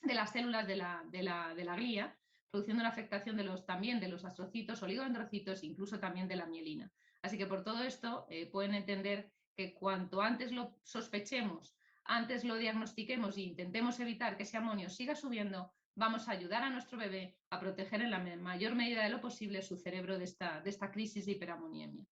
de las células de la glía, produciendo una afectación también de los astrocitos, oligodendrocitos, incluso también de la mielina. Así que por todo esto pueden entender que cuanto antes lo sospechemos, antes lo diagnostiquemos e intentemos evitar que ese amonio siga subiendo, vamos a ayudar a nuestro bebé a proteger en la mayor medida de lo posible su cerebro de esta crisis de hiperamoniemia.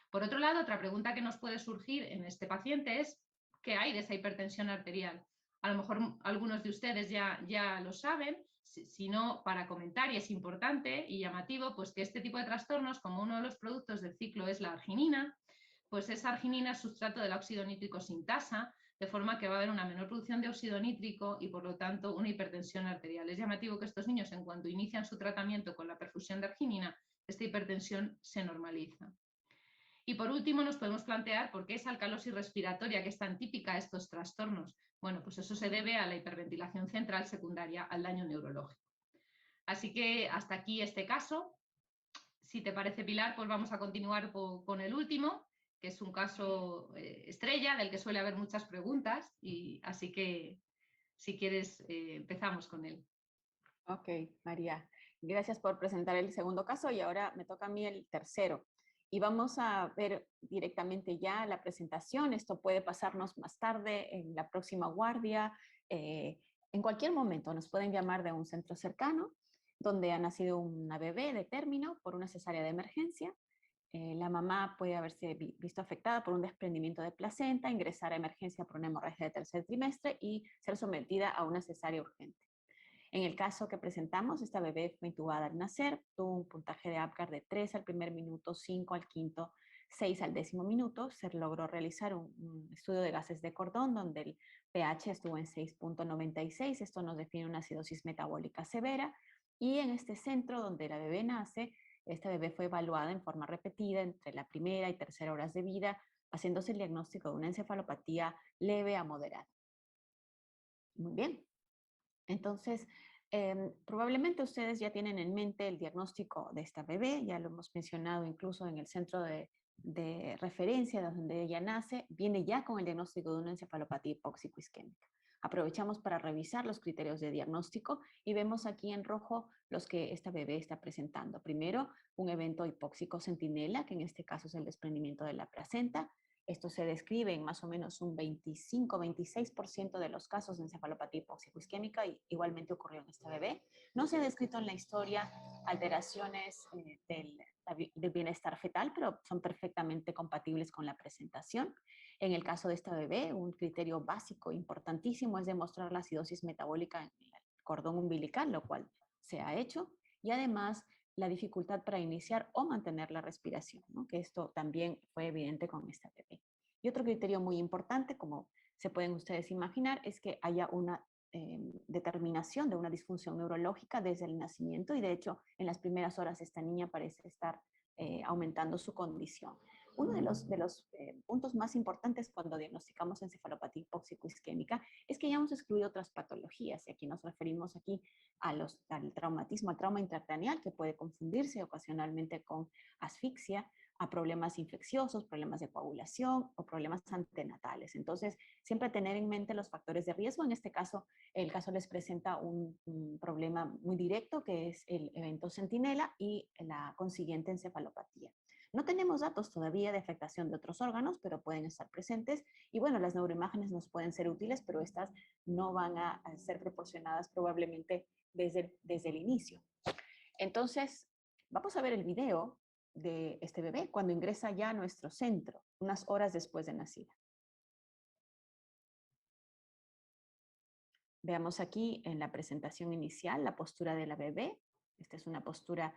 Por otro lado, otra pregunta que nos puede surgir en este paciente es ¿qué hay de esa hipertensión arterial? A lo mejor algunos de ustedes ya lo saben, si no, para comentar, y es importante y llamativo, pues que este tipo de trastornos, como uno de los productos del ciclo es la arginina, pues esa arginina es sustrato del óxido nítrico sintasa, de forma que va a haber una menor producción de óxido nítrico y por lo tanto una hipertensión arterial. Es llamativo que estos niños, en cuanto inician su tratamiento con la perfusión de arginina, esta hipertensión se normaliza. Y por último nos podemos plantear por qué esa alcalosis respiratoria que es tan típica de estos trastornos. Bueno, pues eso se debe a la hiperventilación central secundaria al daño neurológico. Así que hasta aquí este caso. Si te parece, Pilar, pues vamos a continuar con el último, que es un caso estrella del que suele haber muchas preguntas, y así que si quieres empezamos con él. Ok, María, gracias por presentar el segundo caso y ahora me toca a mí el tercero. Y vamos a ver directamente ya la presentación. Esto puede pasarnos más tarde en la próxima guardia. En cualquier momento nos pueden llamar de un centro cercano donde ha nacido una bebé de término por una cesárea de emergencia. La mamá puede haberse visto afectada por un desprendimiento de placenta, ingresar a emergencia por una hemorragia de tercer trimestre y ser sometida a una cesárea urgente. En el caso que presentamos, esta bebé fue intubada al nacer, tuvo un puntaje de Apgar de 3 al primer minuto, 5 al quinto, 6 al décimo minuto. Se logró realizar un estudio de gases de cordón donde el pH estuvo en 6.96. Esto nos define una acidosis metabólica severa Y en este centro donde la bebé nace, esta bebé fue evaluada en forma repetida entre la primera y tercera horas de vida, haciéndose el diagnóstico de una encefalopatía leve a moderada. Muy bien. Entonces, probablemente ustedes ya tienen en mente el diagnóstico de esta bebé, ya lo hemos mencionado incluso en el centro de referencia de donde ella nace, viene ya con el diagnóstico de una encefalopatía hipóxico-isquémica. Aprovechamos para revisar los criterios de diagnóstico y vemos aquí en rojo los que esta bebé está presentando. Primero, un evento hipóxico centinela, que en este caso es el desprendimiento de la placenta. Esto se describe en más o menos un 25-26% de los casos de encefalopatía hipóxico-isquémica y igualmente ocurrió en este bebé. No se ha descrito en la historia alteraciones del bienestar fetal, pero son perfectamente compatibles con la presentación. En el caso de esta bebé, un criterio básico importantísimo es demostrar la acidosis metabólica en el cordón umbilical, lo cual se ha hecho, y además la dificultad para iniciar o mantener la respiración, ¿no? Que esto también fue evidente con esta bebé. Y otro criterio muy importante, como se pueden ustedes imaginar, es que haya una determinación de una disfunción neurológica desde el nacimiento y de hecho en las primeras horas esta niña parece estar aumentando su condición. Uno de los puntos más importantes cuando diagnosticamos encefalopatía hipóxico-isquémica es que ya hemos excluido otras patologías y aquí nos referimos aquí al traumatismo, al trauma intracraneal que puede confundirse ocasionalmente con asfixia, a problemas infecciosos, problemas de coagulación o problemas antenatales. Entonces, siempre tener en mente los factores de riesgo. En este caso, el caso les presenta un problema muy directo que es el evento centinela y la consiguiente encefalopatía. No tenemos datos todavía de afectación de otros órganos, pero pueden estar presentes. Y bueno, las neuroimágenes nos pueden ser útiles, pero estas no van a ser proporcionadas probablemente desde el inicio. Entonces, vamos a ver el video de este bebé cuando ingresa ya a nuestro centro, unas horas después de nacida. Veamos aquí en la presentación inicial la postura de la bebé. Esta es una postura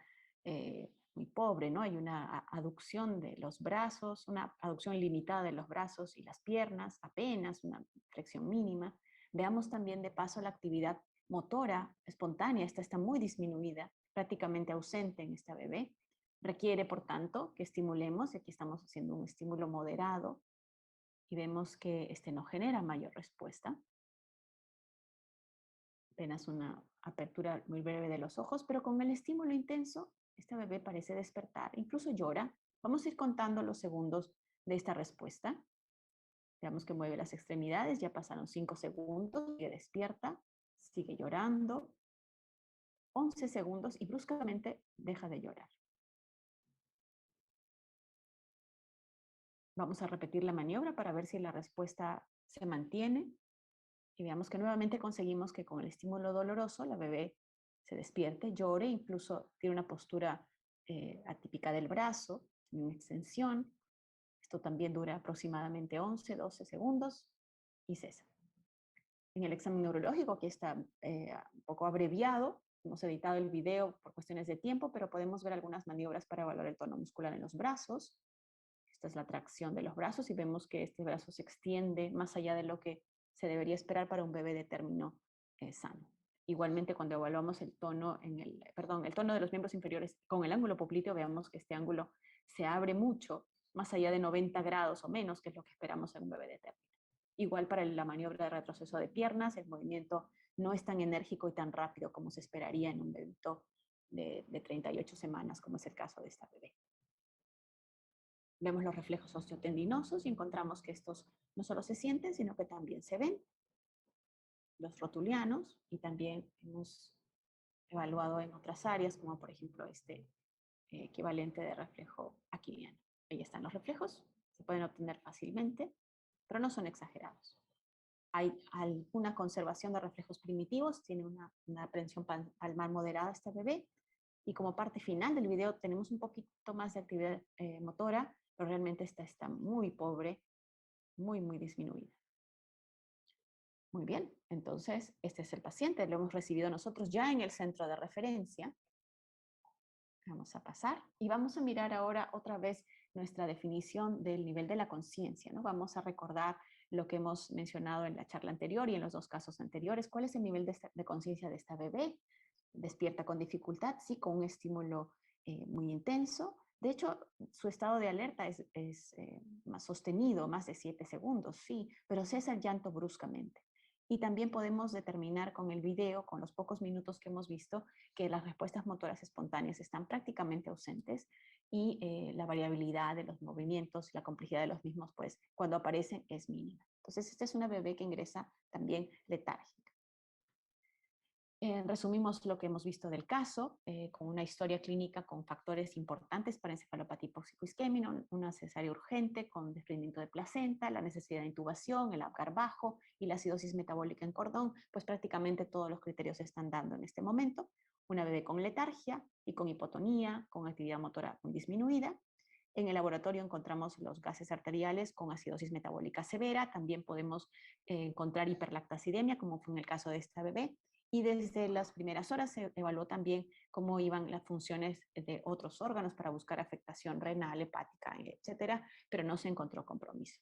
muy pobre, ¿no? Hay una aducción de los brazos, una aducción limitada de los brazos y las piernas, apenas una flexión mínima. Veamos también de paso la actividad motora espontánea. Esta está muy disminuida, prácticamente ausente en esta bebé. Requiere, por tanto, que estimulemos, y aquí estamos haciendo un estímulo moderado, y vemos que este no genera mayor respuesta. Apenas una apertura muy breve de los ojos, pero con el estímulo intenso, esta bebé parece despertar, incluso llora. Vamos a ir contando los segundos de esta respuesta. Veamos que mueve las extremidades, ya pasaron 5 segundos, sigue despierta, sigue llorando, 11 segundos y bruscamente deja de llorar. Vamos a repetir la maniobra para ver si la respuesta se mantiene. Y veamos que nuevamente conseguimos que con el estímulo doloroso la bebé se despierte, llore, incluso tiene una postura atípica del brazo, una extensión. Esto también dura aproximadamente 11-12 segundos y cesa. En el examen neurológico, aquí está un poco abreviado, hemos editado el video por cuestiones de tiempo, pero podemos ver algunas maniobras para evaluar el tono muscular en los brazos. Esta es la tracción de los brazos y vemos que este brazo se extiende más allá de lo que se debería esperar para un bebé de término sano. Igualmente, cuando evaluamos el tono, el tono de los miembros inferiores con el ángulo popliteo, veamos que este ángulo se abre mucho, más allá de 90 grados o menos, que es lo que esperamos en un bebé de término. Igual para la maniobra de retroceso de piernas, el movimiento no es tan enérgico y tan rápido como se esperaría en un bebito de 38 semanas, como es el caso de esta bebé. Vemos los reflejos osteotendinosos y encontramos que estos no solo se sienten, sino que también se ven. Los rotulianos, y también hemos evaluado en otras áreas, como por ejemplo este equivalente de reflejo aquiliano. Ahí están los reflejos, se pueden obtener fácilmente, pero no son exagerados. Hay alguna conservación de reflejos primitivos, tiene una aprehensión palmar moderada este bebé, y como parte final del video tenemos un poquito más de actividad motora, pero realmente esta está muy pobre, muy disminuida. Muy bien, entonces este es el paciente, lo hemos recibido nosotros ya en el centro de referencia. Vamos a pasar y vamos a mirar ahora otra vez nuestra definición del nivel de la conciencia, ¿no? Vamos a recordar lo que hemos mencionado en la charla anterior y en los dos casos anteriores. ¿Cuál es el nivel de conciencia de esta bebé? despierta con dificultad, sí, con un estímulo muy intenso. De hecho, su estado de alerta es más sostenido, más de 7 segundos, sí, pero cesa el llanto bruscamente. Y también podemos determinar con el video, con los pocos minutos que hemos visto, que las respuestas motoras espontáneas están prácticamente ausentes y la variabilidad de los movimientos, la complejidad de los mismos, pues cuando aparecen es mínima. Entonces, esta es una bebé que ingresa también letárgica. Resumimos lo que hemos visto del caso, con una historia clínica con factores importantes para encefalopatía hipóxico-isquémica, una cesárea urgente con desprendimiento de placenta, la necesidad de intubación, el Apgar bajo y la acidosis metabólica en cordón, pues prácticamente todos los criterios se están dando en este momento. Una bebé con letargia y con hipotonía, con actividad motora disminuida. En el laboratorio encontramos los gases arteriales con acidosis metabólica severa. También podemos encontrar hiperlactacidemia, como fue en el caso de esta bebé. Y desde las primeras horas se evaluó también cómo iban las funciones de otros órganos para buscar afectación renal, hepática, etcétera, pero no se encontró compromiso.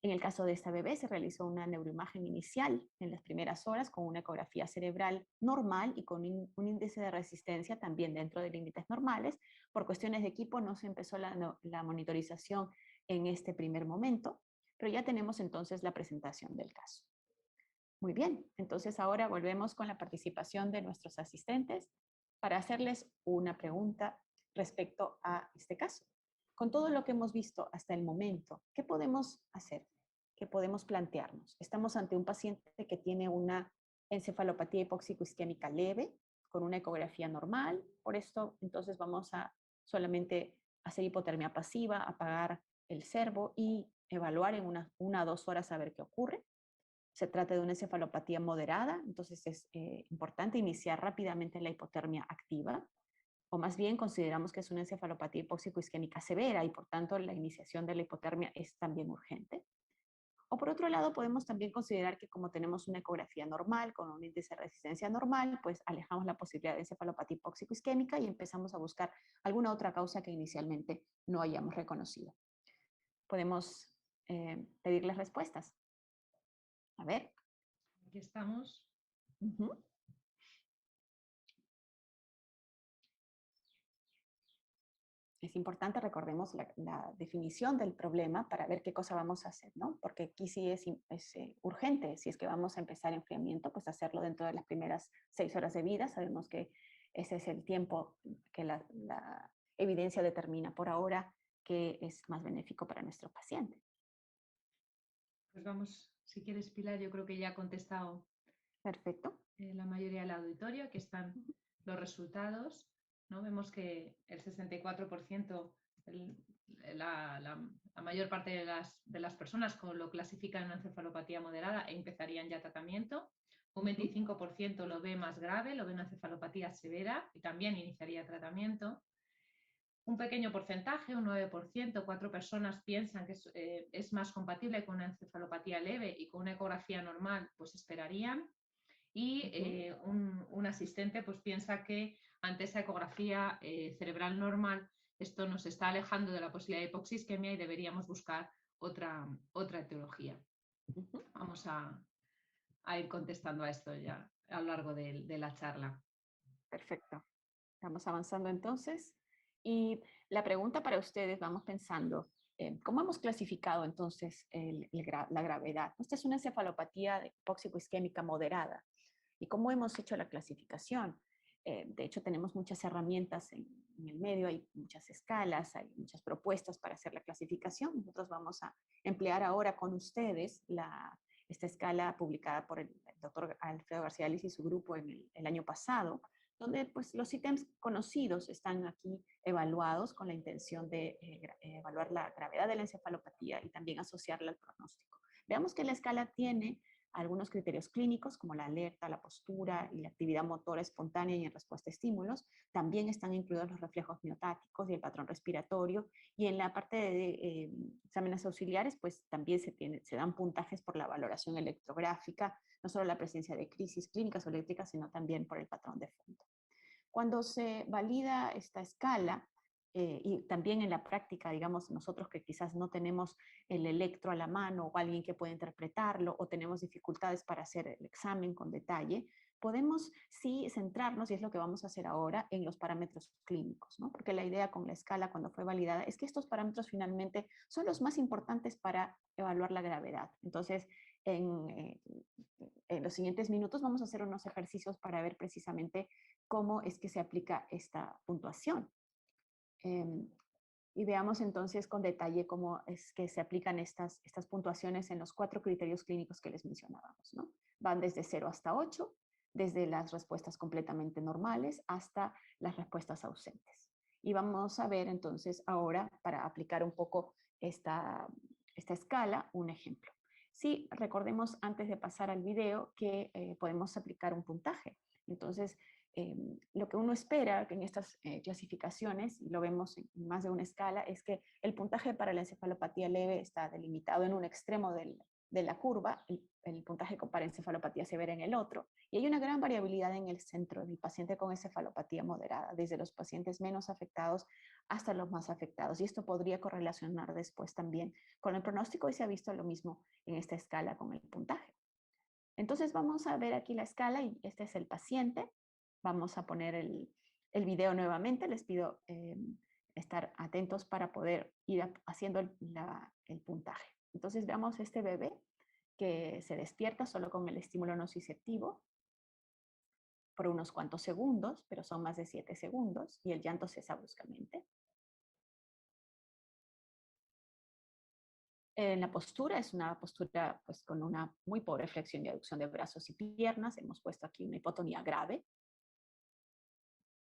En el caso de esta bebé se realizó una neuroimagen inicial en las primeras horas con una ecografía cerebral normal y con un índice de resistencia también dentro de límites normales. Por cuestiones de equipo no se empezó la monitorización en este primer momento, pero ya tenemos entonces la presentación del caso. Muy bien, entonces ahora volvemos con la participación de nuestros asistentes para hacerles una pregunta respecto a este caso. Con todo lo que hemos visto hasta el momento, ¿qué podemos hacer? ¿Qué podemos plantearnos? Estamos ante un paciente que tiene una encefalopatía hipóxico-isquémica leve, con una ecografía normal. Por esto, entonces vamos a solamente hacer hipotermia pasiva, apagar el servo y evaluar en una o 2 horas a ver qué ocurre. Se trata de una encefalopatía moderada, entonces es importante iniciar rápidamente la hipotermia activa, o más bien consideramos que es una encefalopatía hipóxico-isquémica severa y por tanto la iniciación de la hipotermia es también urgente. O por otro lado, podemos también considerar que como tenemos una ecografía normal, con un índice de resistencia normal, pues alejamos la posibilidad de encefalopatía hipóxico-isquémica y empezamos a buscar alguna otra causa que inicialmente no hayamos reconocido. Podemos pedirles respuestas. A ver. Aquí estamos. Es importante, recordemos la definición del problema para ver qué cosa vamos a hacer, ¿no? Porque aquí sí es urgente, si es que vamos a empezar enfriamiento, pues hacerlo dentro de las primeras 6 horas de vida. Sabemos que ese es el tiempo que la evidencia determina por ahora que es más benéfico para nuestro paciente. Pues vamos, si quieres, Pilar, yo creo que ya ha contestado. Perfecto. La mayoría del auditorio, aquí están los resultados, ¿no? Vemos que el 64%, la mayor parte de las personas lo clasifican en una encefalopatía moderada e empezarían ya tratamiento. Un 25% lo ve más grave, lo ve una encefalopatía severa y también iniciaría tratamiento. Un pequeño porcentaje, un 9%, 4 personas piensan que es más compatible con una encefalopatía leve y con una ecografía normal, pues esperarían. Y un asistente pues piensa que ante esa ecografía cerebral normal esto nos está alejando de la posibilidad de hipoxisquemia y deberíamos buscar otra etiología. Vamos a ir contestando a esto ya a lo largo de la charla. Perfecto. Vamos avanzando entonces. Y la pregunta para ustedes, vamos pensando, ¿cómo hemos clasificado entonces la gravedad? Esta es una encefalopatía hipóxico-isquémica moderada. ¿Y cómo hemos hecho la clasificación? De hecho, tenemos muchas herramientas en el medio, hay muchas escalas, hay muchas propuestas para hacer la clasificación. Nosotros vamos a emplear ahora con ustedes esta escala publicada por el doctor Alfredo García Liz y su grupo en el año pasado, donde pues, los ítems conocidos están aquí evaluados con la intención de evaluar la gravedad de la encefalopatía y también asociarla al pronóstico. Veamos que la escala tiene algunos criterios clínicos como la alerta, la postura y la actividad motora espontánea y en respuesta a estímulos. También están incluidos los reflejos miotáticos y el patrón respiratorio. Y en la parte de exámenes auxiliares, pues también se dan puntajes por la valoración electrográfica, no solo la presencia de crisis clínicas o eléctricas, sino también por el patrón de fondo. Cuando se valida esta escala, y también en la práctica, digamos, nosotros que quizás no tenemos el electro a la mano o alguien que pueda interpretarlo o tenemos dificultades para hacer el examen con detalle, podemos sí centrarnos, y es lo que vamos a hacer ahora, en los parámetros clínicos, ¿no? Porque la idea con la escala, cuando fue validada, es que estos parámetros finalmente son los más importantes para evaluar la gravedad. Entonces, en los siguientes minutos vamos a hacer unos ejercicios para ver precisamente cómo es que se aplica esta puntuación. Y veamos entonces con detalle cómo es que se aplican estas puntuaciones en los 4 criterios clínicos que les mencionábamos, ¿no? Van desde 0 hasta 8, desde las respuestas completamente normales hasta las respuestas ausentes. Y vamos a ver entonces ahora, para aplicar un poco esta escala, un ejemplo. Sí, recordemos antes de pasar al video que podemos aplicar un puntaje. Entonces, lo que uno espera que en estas clasificaciones, y lo vemos en más de una escala, es que el puntaje para la encefalopatía leve está delimitado en un extremo de la curva, el puntaje para encefalopatía severa en el otro, y hay una gran variabilidad en el centro del paciente con encefalopatía moderada, desde los pacientes menos afectados hasta los más afectados, y esto podría correlacionar después también con el pronóstico, y se ha visto lo mismo en esta escala con el puntaje. Entonces vamos a ver aquí la escala, y este es el paciente. Vamos a poner el video nuevamente. Les pido estar atentos para poder ir haciendo el puntaje. Entonces veamos este bebé que se despierta solo con el estímulo nociceptivo por unos cuantos segundos, pero son más de 7 segundos, y el llanto cesa bruscamente. La postura es una postura pues, con una muy pobre flexión y aducción de brazos y piernas. Hemos puesto aquí una hipotonía grave.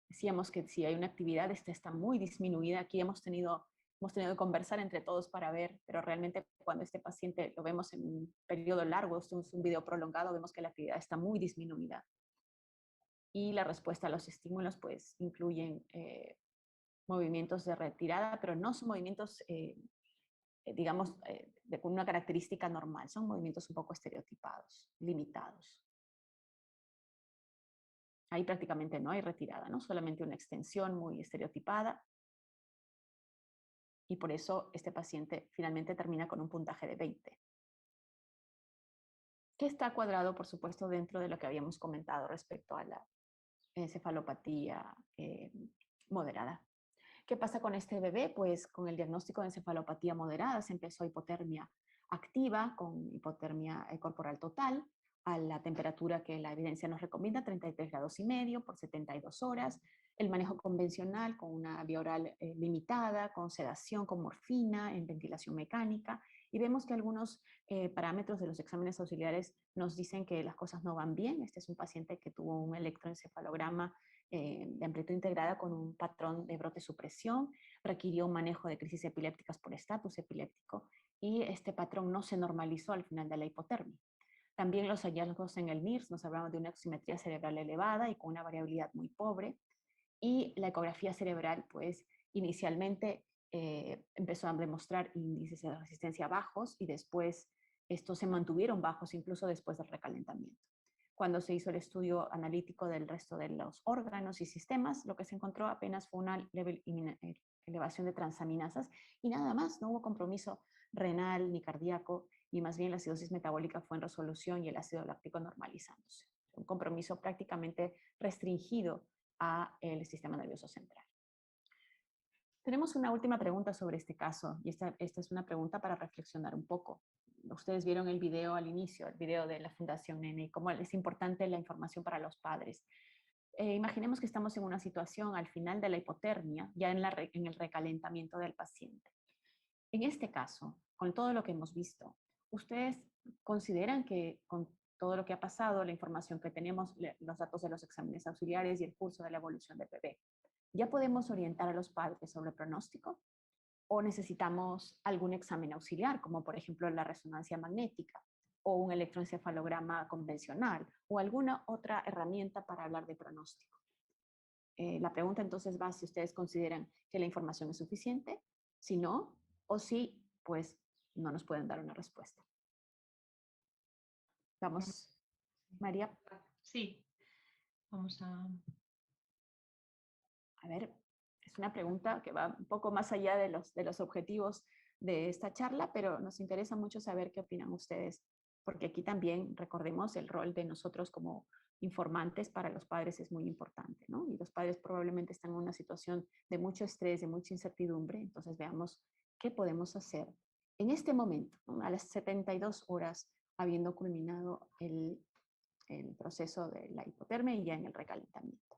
Decíamos que si hay una actividad, esta está muy disminuida. Aquí hemos tenido que conversar entre todos para ver, pero realmente cuando este paciente lo vemos en un periodo largo, esto es un video prolongado, vemos que la actividad está muy disminuida. Y la respuesta a los estímulos pues incluyen movimientos de retirada, pero no son movimientos digamos, con una característica normal. Son movimientos un poco estereotipados, limitados. Ahí prácticamente no hay retirada, ¿no? Solamente una extensión muy estereotipada. Y por eso este paciente finalmente termina con un puntaje de 20. Que está cuadrado, por supuesto, dentro de lo que habíamos comentado respecto a la encefalopatía moderada. ¿Qué pasa con este bebé? Pues con el diagnóstico de encefalopatía moderada se empezó hipotermia activa, con hipotermia corporal total, a la temperatura que la evidencia nos recomienda, 33 grados y medio por 72 horas, el manejo convencional con una vía oral limitada, con sedación, con morfina, en ventilación mecánica, y vemos que algunos parámetros de los exámenes auxiliares nos dicen que las cosas no van bien. Este es un paciente que tuvo un electroencefalograma de amplitud integrada con un patrón de brote supresión, requirió un manejo de crisis epilépticas por estatus epiléptico y este patrón no se normalizó al final de la hipotermia. También los hallazgos en el MIRS nos hablaban de una oximetría cerebral elevada y con una variabilidad muy pobre, y la ecografía cerebral pues inicialmente empezó a demostrar índices de resistencia bajos y después estos se mantuvieron bajos incluso después del recalentamiento. Cuando se hizo el estudio analítico del resto de los órganos y sistemas, lo que se encontró apenas fue una elevación de transaminasas y nada más. No hubo compromiso renal ni cardíaco, y más bien la acidosis metabólica fue en resolución y el ácido láctico normalizándose. Un compromiso prácticamente restringido a el sistema nervioso central. Tenemos una última pregunta sobre este caso, y esta es una pregunta para reflexionar un poco. Ustedes vieron el video al inicio, el video de la Fundación Nene, y cómo es importante la información para los padres. Imaginemos que estamos en una situación al final de la hipotermia, ya en el recalentamiento del paciente. En este caso, con todo lo que hemos visto, ¿ustedes consideran que con todo lo que ha pasado, la información que tenemos, los datos de los exámenes auxiliares y el curso de la evolución del bebé, ya podemos orientar a los padres sobre el pronóstico? ¿O necesitamos algún examen auxiliar, como por ejemplo la resonancia magnética o un electroencefalograma convencional o alguna otra herramienta para hablar de pronóstico? La pregunta entonces va si ustedes consideran que la información es suficiente, si no, o si pues no nos pueden dar una respuesta. Vamos, María. Sí, vamos a ver, es una pregunta que va un poco más allá de los objetivos de esta charla, pero nos interesa mucho saber qué opinan ustedes porque aquí también, recordemos, el rol de nosotros como informantes para los padres es muy importante, ¿no? Y los padres probablemente están en una situación de mucho estrés, de mucha incertidumbre, entonces veamos qué podemos hacer en este momento, ¿no? A las 72 horas habiendo culminado el proceso de la hipotermia y ya en el recalentamiento.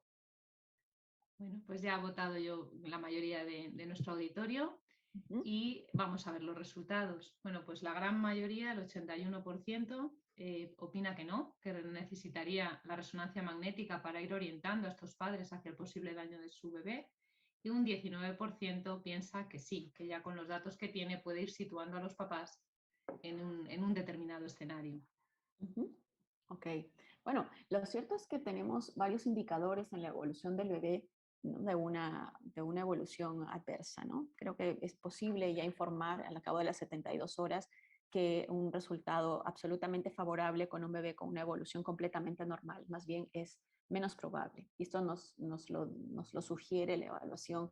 Bueno, pues ya ha votado yo la mayoría de nuestro auditorio y vamos a ver los resultados. Bueno, pues la gran mayoría, el 81%, opina que no, que necesitaría la resonancia magnética para ir orientando a estos padres hacia el posible daño de su bebé. Y un 19% piensa que sí, que ya con los datos que tiene puede ir situando a los papás en un determinado escenario. Ok, bueno, lo cierto es que tenemos varios indicadores en la evolución del bebé, ¿no? de una evolución adversa, ¿no? Creo que es posible ya informar al cabo de las 72 horas que un resultado absolutamente favorable con un bebé con una evolución completamente normal, más bien es menos probable. Y esto nos lo sugiere la evaluación,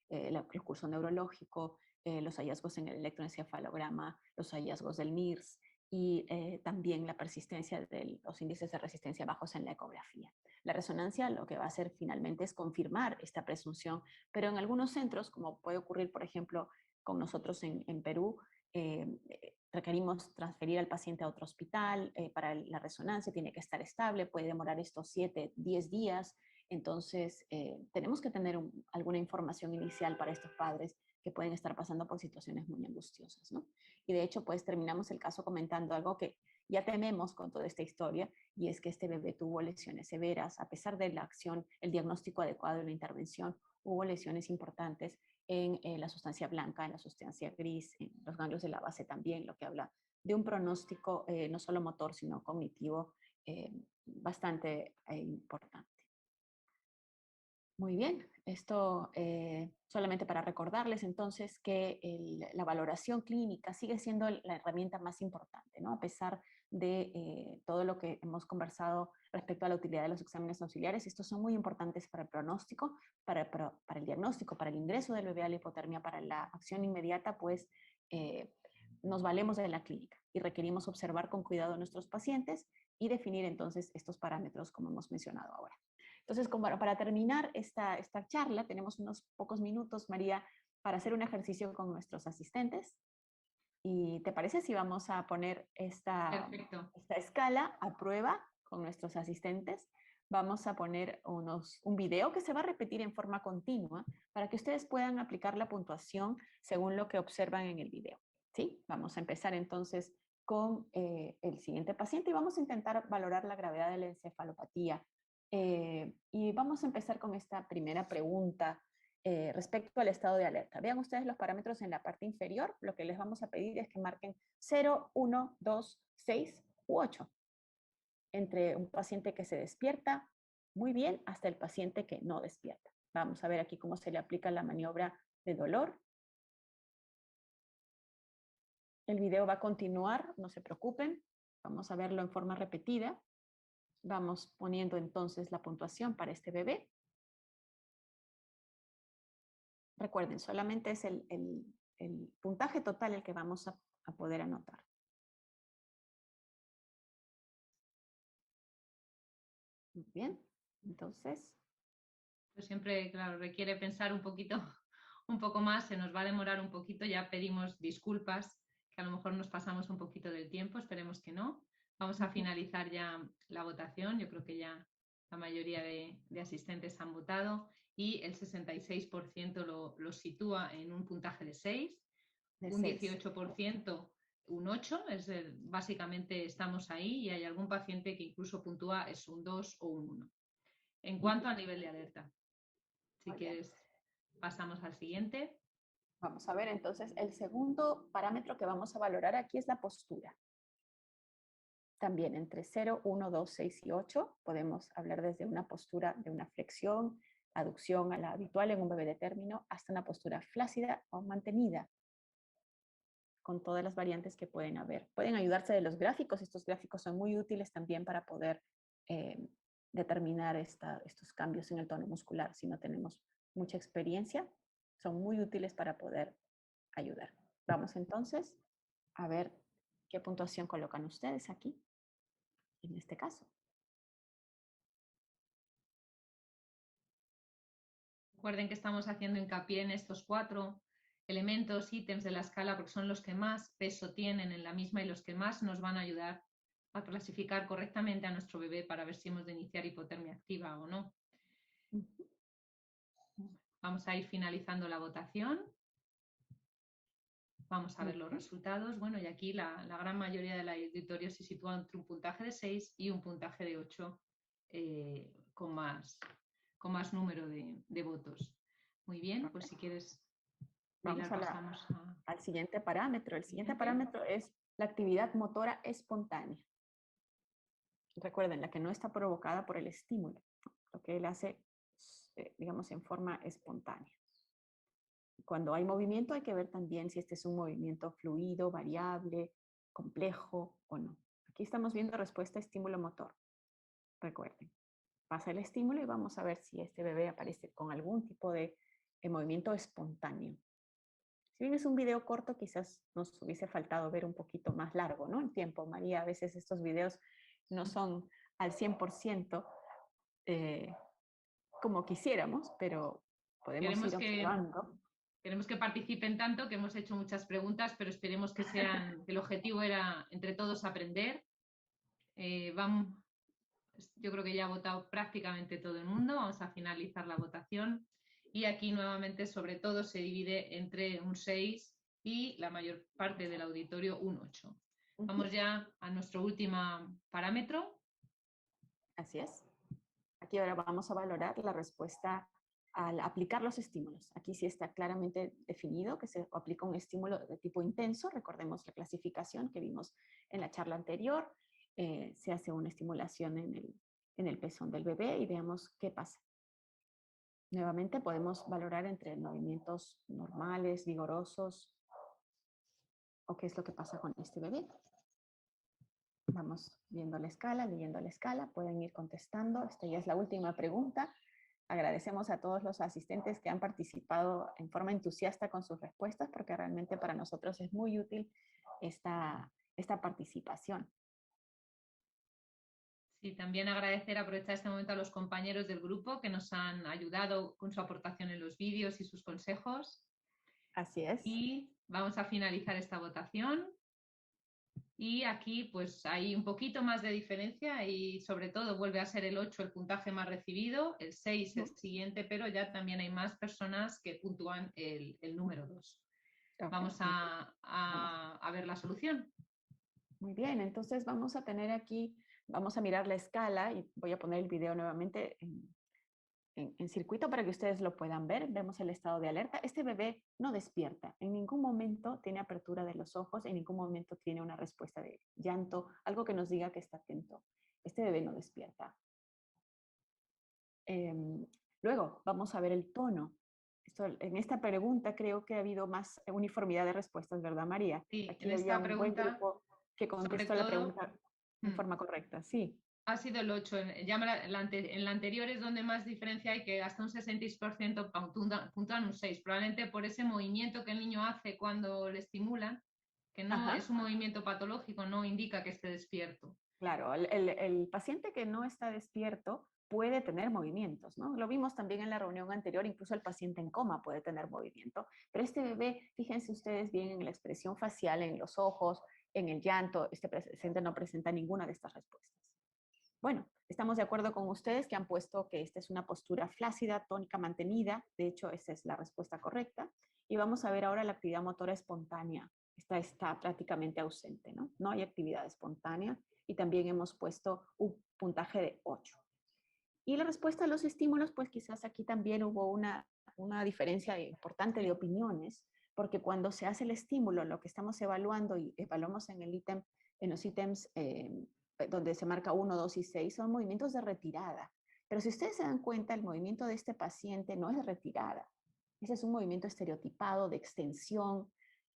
el curso neurológico, los hallazgos en el electroencefalograma, los hallazgos del NIRS, y también la persistencia de los índices de resistencia bajos en la ecografía. La resonancia lo que va a hacer finalmente es confirmar esta presunción, pero en algunos centros, como puede ocurrir, por ejemplo, con nosotros en Perú, requerimos transferir al paciente a otro hospital para la resonancia, tiene que estar estable, puede demorar estos 7, 10 días, entonces tenemos que tener alguna información inicial para estos padres que pueden estar pasando por situaciones muy angustiosas, ¿no? Y de hecho, pues terminamos el caso comentando algo que ya tememos con toda esta historia, y es que este bebé tuvo lesiones severas. A pesar de la acción, el diagnóstico adecuado y la intervención, hubo lesiones importantes en la sustancia blanca, en la sustancia gris, en los ganglios de la base también, lo que habla de un pronóstico no solo motor, sino cognitivo bastante importante. Muy bien, esto solamente para recordarles entonces que la valoración clínica sigue siendo la herramienta más importante, ¿no? A pesar de todo lo que hemos conversado respecto a la utilidad de los exámenes auxiliares, estos son muy importantes para el pronóstico, para el diagnóstico, para el ingreso del bebé a la hipotermia, para la acción inmediata, pues nos valemos de la clínica y requerimos observar con cuidado a nuestros pacientes y definir entonces estos parámetros como hemos mencionado ahora. Entonces, como para terminar esta charla, tenemos unos pocos minutos, María, para hacer un ejercicio con nuestros asistentes. ¿Y te parece si vamos a poner esta escala a prueba con nuestros asistentes? Vamos a poner un video que se va a repetir en forma continua para que ustedes puedan aplicar la puntuación según lo que observan en el video. ¿Sí? Vamos a empezar entonces con el siguiente paciente y vamos a intentar valorar la gravedad de la encefalopatía. Y vamos a empezar con esta primera pregunta respecto al estado de alerta. Vean ustedes los parámetros en la parte inferior. Lo que les vamos a pedir es que marquen 0, 1, 2, 6 u 8. Entre un paciente que se despierta muy bien hasta el paciente que no despierta. Vamos a ver aquí cómo se le aplica la maniobra de dolor. El video va a continuar, no se preocupen. Vamos a verlo en forma repetida. Vamos poniendo entonces la puntuación para este bebé. Recuerden, solamente es el puntaje total el que vamos a poder anotar. Muy bien, entonces. Pues siempre, claro, requiere pensar un poquito, un poco más, se nos va a demorar un poquito, ya pedimos disculpas, que a lo mejor nos pasamos un poquito del tiempo, esperemos que no. Vamos a finalizar ya la votación, yo creo que ya la mayoría de asistentes han votado y el 66% lo sitúa en un puntaje de 6, un 18% un 8, básicamente estamos ahí y hay algún paciente que incluso puntúa es un 2 o un 1. En cuanto a nivel de alerta, si quieres pasamos al siguiente. Vamos a ver entonces, el segundo parámetro que vamos a valorar aquí es la postura. También entre 0, 1, 2, 6 y 8 podemos hablar desde una postura de una flexión, aducción a la habitual en un bebé de término, hasta una postura flácida o mantenida, con todas las variantes que pueden haber. Pueden ayudarse de los gráficos, estos gráficos son muy útiles también para poder determinar estos cambios en el tono muscular. Si no tenemos mucha experiencia, son muy útiles para poder ayudar. Vamos entonces a ver ¿Qué puntuación colocan ustedes aquí, en este caso? Recuerden que estamos haciendo hincapié en estos 4 elementos, ítems de la escala, porque son los que más peso tienen en la misma y los que más nos van a ayudar a clasificar correctamente a nuestro bebé para ver si hemos de iniciar hipotermia activa o no. Vamos a ir finalizando la votación. Vamos a ver los resultados. Bueno, y aquí la gran mayoría del auditorio se sitúa entre un puntaje de 6 y un puntaje de 8 con más número de votos. Muy bien, pues si quieres, Vamos Pilar, pasamos al siguiente parámetro. El siguiente parámetro es la actividad motora espontánea. Recuerden, la que no está provocada por el estímulo, lo que él hace, digamos, en forma espontánea. Cuando hay movimiento hay que ver también si este es un movimiento fluido, variable, complejo o no. Aquí estamos viendo respuesta estímulo motor. Recuerden, pasa el estímulo y vamos a ver si este bebé aparece con algún tipo de movimiento espontáneo. Si bien es un video corto, quizás nos hubiese faltado ver un poquito más largo, ¿no? El tiempo, María, a veces estos videos no son al 100% como quisiéramos, pero podemos ir observando. Queremos que participen tanto que hemos hecho muchas preguntas, pero esperemos que el objetivo era entre todos aprender. Yo creo que ya ha votado prácticamente todo el mundo. Vamos a finalizar la votación. Y aquí nuevamente, sobre todo, se divide entre un 6 y la mayor parte del auditorio un 8. Vamos ya a nuestro último parámetro. Así es. Aquí ahora vamos a valorar la respuesta al aplicar los estímulos. Aquí sí está claramente definido que se aplica un estímulo de tipo intenso. Recordemos la clasificación que vimos en la charla anterior. Se hace una estimulación en el pezón del bebé y veamos qué pasa. Nuevamente podemos valorar entre movimientos normales, vigorosos, o qué es lo que pasa con este bebé. Vamos viendo la escala, leyendo la escala, pueden ir contestando. Esta ya es la última pregunta. Agradecemos a todos los asistentes que han participado en forma entusiasta con sus respuestas, porque realmente para nosotros es muy útil esta participación. Sí, también aprovechar este momento a los compañeros del grupo que nos han ayudado con su aportación en los vídeos y sus consejos. Así es. Y vamos a finalizar esta votación. Y aquí pues hay un poquito más de diferencia y sobre todo vuelve a ser el 8 el puntaje más recibido, el 6 el siguiente, pero ya también hay más personas que puntúan el número 2. Okay. Vamos a ver la solución. Muy bien, entonces vamos a tener aquí, vamos a mirar la escala y voy a poner el video nuevamente en circuito para que ustedes lo puedan ver. Vemos el estado de alerta. Este bebé no despierta. En ningún momento tiene apertura de los ojos, en ningún momento tiene una respuesta de llanto, algo que nos diga que está atento. Este bebé no despierta. Luego, vamos a ver el tono. En esta pregunta creo que ha habido más uniformidad de respuestas, ¿verdad, María? Sí, aquí había un buen grupo que contestó la pregunta en forma correcta. Sí. Ha sido el 8. Ya en la anterior es donde más diferencia hay, que hasta un 66% puntúan un 6. Probablemente por ese movimiento que el niño hace cuando le estimulan, que no es un movimiento patológico, no indica que esté despierto. Claro, el paciente que no está despierto puede tener movimientos, ¿no? Lo vimos también en la reunión anterior, incluso el paciente en coma puede tener movimiento, pero este bebé, fíjense ustedes bien en la expresión facial, en los ojos, en el llanto, este paciente no presenta ninguna de estas respuestas. Bueno, estamos de acuerdo con ustedes que han puesto que esta es una postura flácida, tónica mantenida, de hecho esa es la respuesta correcta, y vamos a ver ahora la actividad motora espontánea. Esta está prácticamente ausente, ¿no? No hay actividad espontánea y también hemos puesto un puntaje de 8. Y la respuesta a los estímulos, pues quizás aquí también hubo una diferencia importante de opiniones, porque cuando se hace el estímulo, lo que estamos evaluando y evaluamos en los ítems donde se marca 1, 2 y 6, son movimientos de retirada. Pero si ustedes se dan cuenta, el movimiento de este paciente no es de retirada. Ese es un movimiento estereotipado de extensión,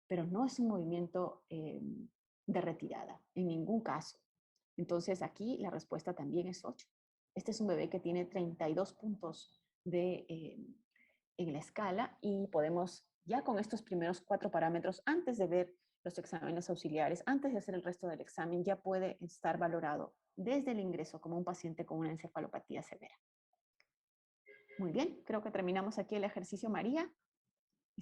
pero no es un movimiento de retirada, en ningún caso. Entonces aquí la respuesta también es 8. Este es un bebé que tiene 32 puntos en la escala y podemos, ya con estos primeros 4 parámetros, antes de ver los exámenes auxiliares, antes de hacer el resto del examen, ya puede estar valorado desde el ingreso como un paciente con una encefalopatía severa. Muy bien, creo que terminamos aquí el ejercicio, María.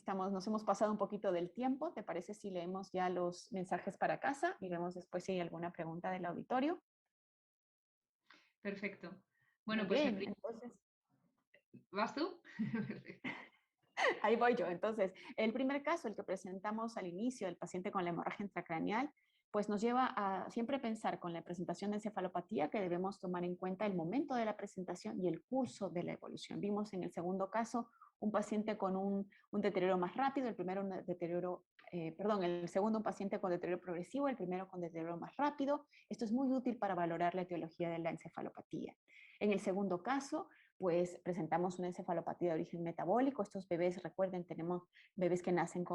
Nos hemos pasado un poquito del tiempo. ¿Te parece si leemos ya los mensajes para casa y vemos después si hay alguna pregunta del auditorio? Perfecto. Bueno, Muy pues bien, entonces, ¿vas tú? ahí voy yo. Entonces, el primer caso, el que presentamos al inicio, el paciente con la hemorragia intracraneal, pues nos lleva a siempre pensar con la presentación de encefalopatía que debemos tomar en cuenta el momento de la presentación y el curso de la evolución. Vimos en el segundo caso un paciente con un deterioro más rápido, el primero un deterioro, el segundo un paciente con deterioro progresivo, el primero con deterioro más rápido. Esto es muy útil para valorar la etiología de la encefalopatía. En el segundo caso, pues presentamos una encefalopatía de origen metabólico. Estos bebés, recuerden, tenemos bebés que nacen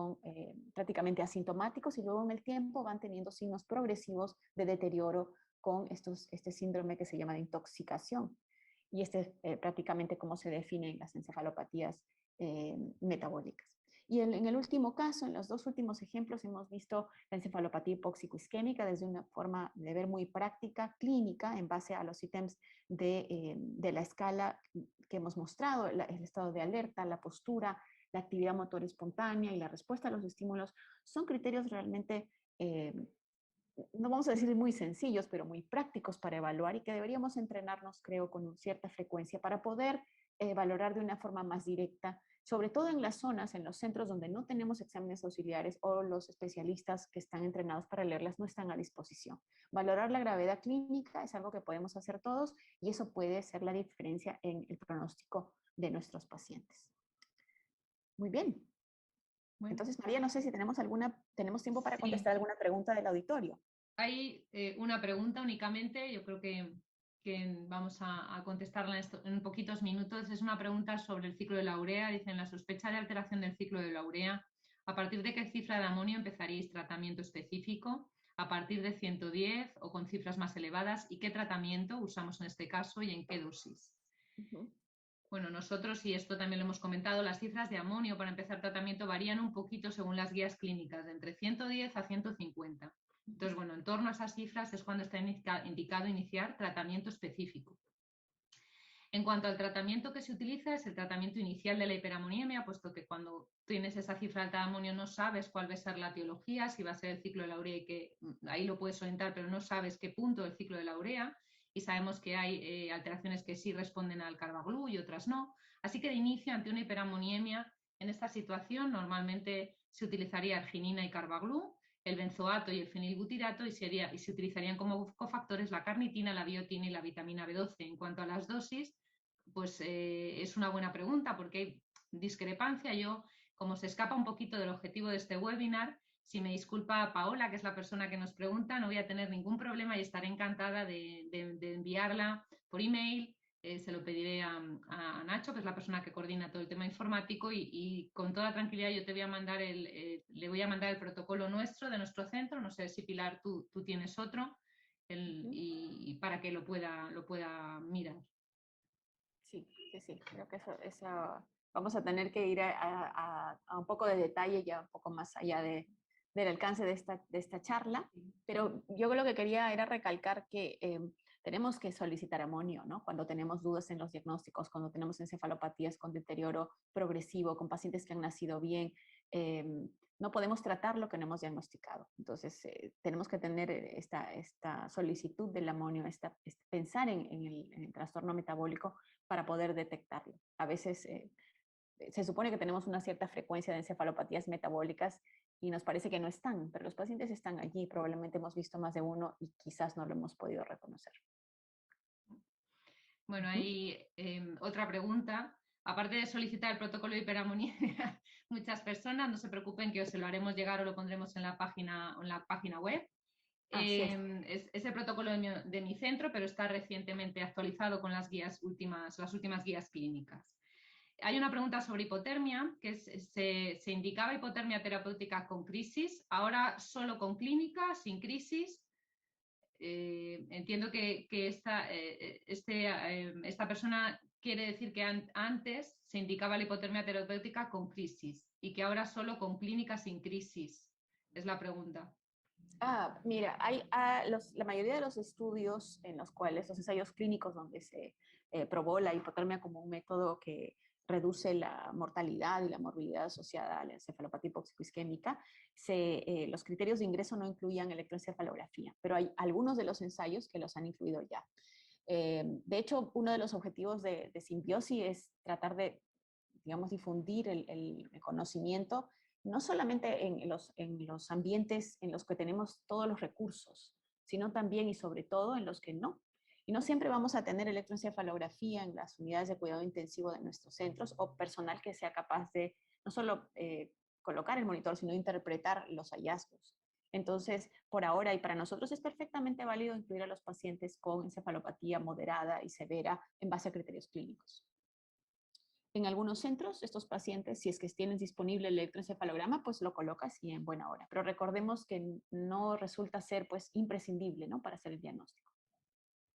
prácticamente asintomáticos y luego en el tiempo van teniendo signos progresivos de deterioro con este síndrome que se llama de intoxicación. Y este es prácticamente cómo se definen las encefalopatías metabólicas. Y en el último caso, en los dos últimos ejemplos, hemos visto la encefalopatía hipóxico-isquémica desde una forma de ver muy práctica, clínica, en base a los ítems de la escala que hemos mostrado, el estado de alerta, la postura, la actividad motor espontánea y la respuesta a los estímulos. Son criterios realmente, no vamos a decir muy sencillos, pero muy prácticos para evaluar y que deberíamos entrenarnos, creo, con cierta frecuencia para poder valorar de una forma más directa, sobre todo en las zonas, en los centros donde no tenemos exámenes auxiliares o los especialistas que están entrenados para leerlas no están a disposición. Valorar la gravedad clínica es algo que podemos hacer todos y eso puede ser la diferencia en el pronóstico de nuestros pacientes. Muy bien. Bueno, Entonces, María, no sé si tenemos tiempo para sí. contestar alguna pregunta del auditorio. Hay una pregunta únicamente, yo creo que vamos a contestarla en poquitos minutos. Es una pregunta sobre el ciclo de la urea. Dicen, la sospecha de alteración del ciclo de la urea, ¿a partir de qué cifra de amonio empezaríais tratamiento específico? ¿A partir de 110 o con cifras más elevadas? ¿Y qué tratamiento usamos en este caso y en qué dosis? Bueno, nosotros, y esto también lo hemos comentado, las cifras de amonio para empezar tratamiento varían un poquito según las guías clínicas, de entre 110 a 150. Entonces, bueno, en torno a esas cifras es cuando está indicado iniciar tratamiento específico. En cuanto al tratamiento que se utiliza, es el tratamiento inicial de la hiperamoniemia, puesto que cuando tienes esa cifra alta de amonio no sabes cuál va a ser la etiología, si va a ser el ciclo de la urea, y que ahí lo puedes orientar, pero no sabes qué punto del ciclo de la urea, y sabemos que hay alteraciones que sí responden al carbaglu y otras no. Así que de inicio, ante una hiperamoniemia, en esta situación normalmente se utilizaría arginina y carbaglu, el benzoato y el fenilbutirato, y se utilizarían como cofactores la carnitina, la biotina y la vitamina B12. En cuanto a las dosis, pues es una buena pregunta porque hay discrepancia. Yo, como se escapa un poquito del objetivo de este webinar, si me disculpa Paola, que es la persona que nos pregunta, no voy a tener ningún problema y estaré encantada de enviarla por email. Se lo pediré a Nacho, que es la persona que coordina todo el tema informático, y con toda tranquilidad yo te voy a mandar le voy a mandar el protocolo nuestro, de nuestro centro. No sé si Pilar, tú tienes otro, y para que lo pueda mirar. Sí, creo que eso vamos a tener que ir a un poco de detalle, ya un poco más allá del alcance de esta charla, pero yo lo que quería era recalcar que tenemos que solicitar amonio, ¿no? Cuando tenemos dudas en los diagnósticos, cuando tenemos encefalopatías con deterioro progresivo, con pacientes que han nacido bien, no podemos tratar lo que no hemos diagnosticado. Entonces, tenemos que tener esta solicitud del amonio, pensar en el trastorno metabólico para poder detectarlo. A veces se supone que tenemos una cierta frecuencia de encefalopatías metabólicas y nos parece que no están, pero los pacientes están allí, probablemente hemos visto más de uno y quizás no lo hemos podido reconocer. Bueno, hay otra pregunta. Aparte de solicitar el protocolo de hiperamonia, muchas personas, no se preocupen que os se lo haremos llegar o lo pondremos en la página web. Es el protocolo de mi centro, pero está recientemente actualizado con las últimas guías clínicas. Hay una pregunta sobre hipotermia, que se indicaba hipotermia terapéutica con crisis, ahora solo con clínica, sin crisis. Entiendo que esta persona quiere decir que antes se indicaba la hipotermia terapéutica con crisis y que ahora solo con clínica sin crisis. Es la pregunta. Mira, la mayoría de los estudios en los cuales, los ensayos clínicos donde se probó la hipotermia como un método que reduce la mortalidad y la morbilidad asociada a la encefalopatía hipoxico-isquémica, los criterios de ingreso no incluían electroencefalografía, pero hay algunos de los ensayos que los han incluido ya. De hecho, uno de los objetivos de Simbiosi es tratar de, digamos, difundir el conocimiento, no solamente en los ambientes en los que tenemos todos los recursos, sino también y sobre todo en los que no. Y no siempre vamos a tener electroencefalografía en las unidades de cuidado intensivo de nuestros centros o personal que sea capaz de no solo colocar el monitor, sino interpretar los hallazgos. Entonces, por ahora y para nosotros es perfectamente válido incluir a los pacientes con encefalopatía moderada y severa en base a criterios clínicos. En algunos centros, estos pacientes, si es que tienen disponible el electroencefalograma, pues lo colocas y en buena hora. Pero recordemos que no resulta ser pues imprescindible, ¿no?, para hacer el diagnóstico.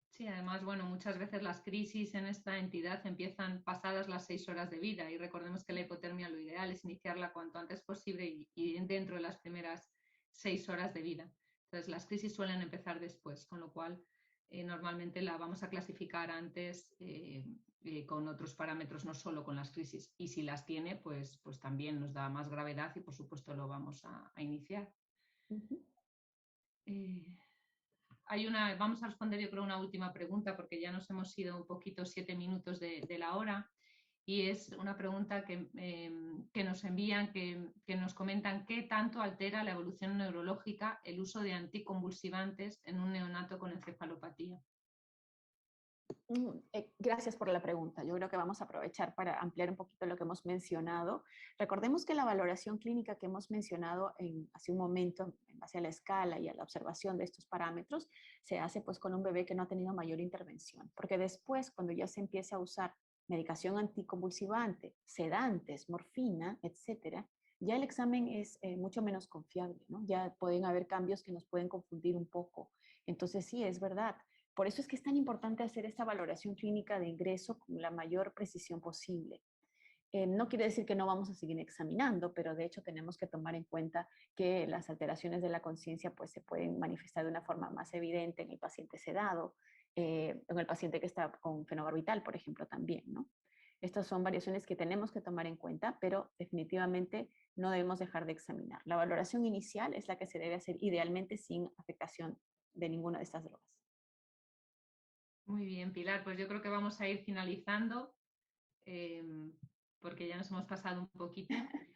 Sí, además, bueno, muchas veces las crisis en esta entidad empiezan pasadas las 6 horas de vida y recordemos que la hipotermia lo ideal es iniciarla cuanto antes posible y dentro de las primeras 6 horas de vida. Entonces, las crisis suelen empezar después, con lo cual normalmente la vamos a clasificar antes con otros parámetros, no solo con las crisis. Y si las tiene, pues también nos da más gravedad y por supuesto lo vamos a iniciar. Vamos a responder yo creo una última pregunta porque ya nos hemos ido un poquito 7 minutos de la hora y es una pregunta que nos envían, que nos comentan qué tanto altera la evolución neurológica el uso de anticonvulsivantes en un neonato con encefalopatía. Gracias por la pregunta. Yo creo que vamos a aprovechar para ampliar un poquito lo que hemos mencionado. Recordemos que la valoración clínica que hemos mencionado hace un momento, en base a la escala y a la observación de estos parámetros, se hace pues con un bebé que no ha tenido mayor intervención, porque después, cuando ya se empieza a usar medicación anticonvulsivante, sedantes, morfina, etcétera, ya el examen es mucho menos confiable, ¿no? Ya pueden haber cambios que nos pueden confundir un poco. Entonces sí, es verdad. Por eso es que es tan importante hacer esta valoración clínica de ingreso con la mayor precisión posible. No quiere decir que no vamos a seguir examinando, pero de hecho tenemos que tomar en cuenta que las alteraciones de la conciencia pues, se pueden manifestar de una forma más evidente en el paciente sedado, en el paciente que está con fenobarbital, por ejemplo, también, ¿no? Estas son variaciones que tenemos que tomar en cuenta, pero definitivamente no debemos dejar de examinar. La valoración inicial es la que se debe hacer idealmente sin afectación de ninguna de estas drogas. Muy bien, Pilar, pues yo creo que vamos a ir finalizando porque ya nos hemos pasado un poquito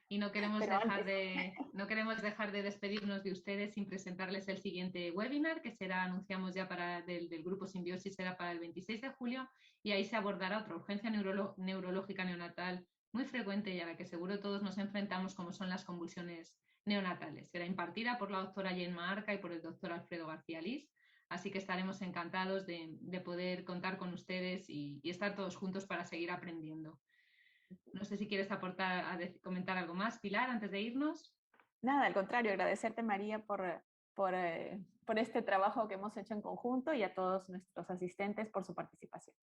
y no queremos dejar de despedirnos de ustedes sin presentarles el siguiente webinar que será, anunciamos ya del grupo Simbiosis, será para el 26 de julio y ahí se abordará otra urgencia neurológica neonatal muy frecuente y a la que seguro todos nos enfrentamos, como son las convulsiones neonatales. Será impartida por la doctora Yenma Arca y por el doctor Alfredo García Lís. Así que estaremos encantados de poder contar con ustedes y estar todos juntos para seguir aprendiendo. No sé si quieres comentar algo más, Pilar, antes de irnos. Nada, al contrario, agradecerte, María, por este trabajo que hemos hecho en conjunto y a todos nuestros asistentes por su participación.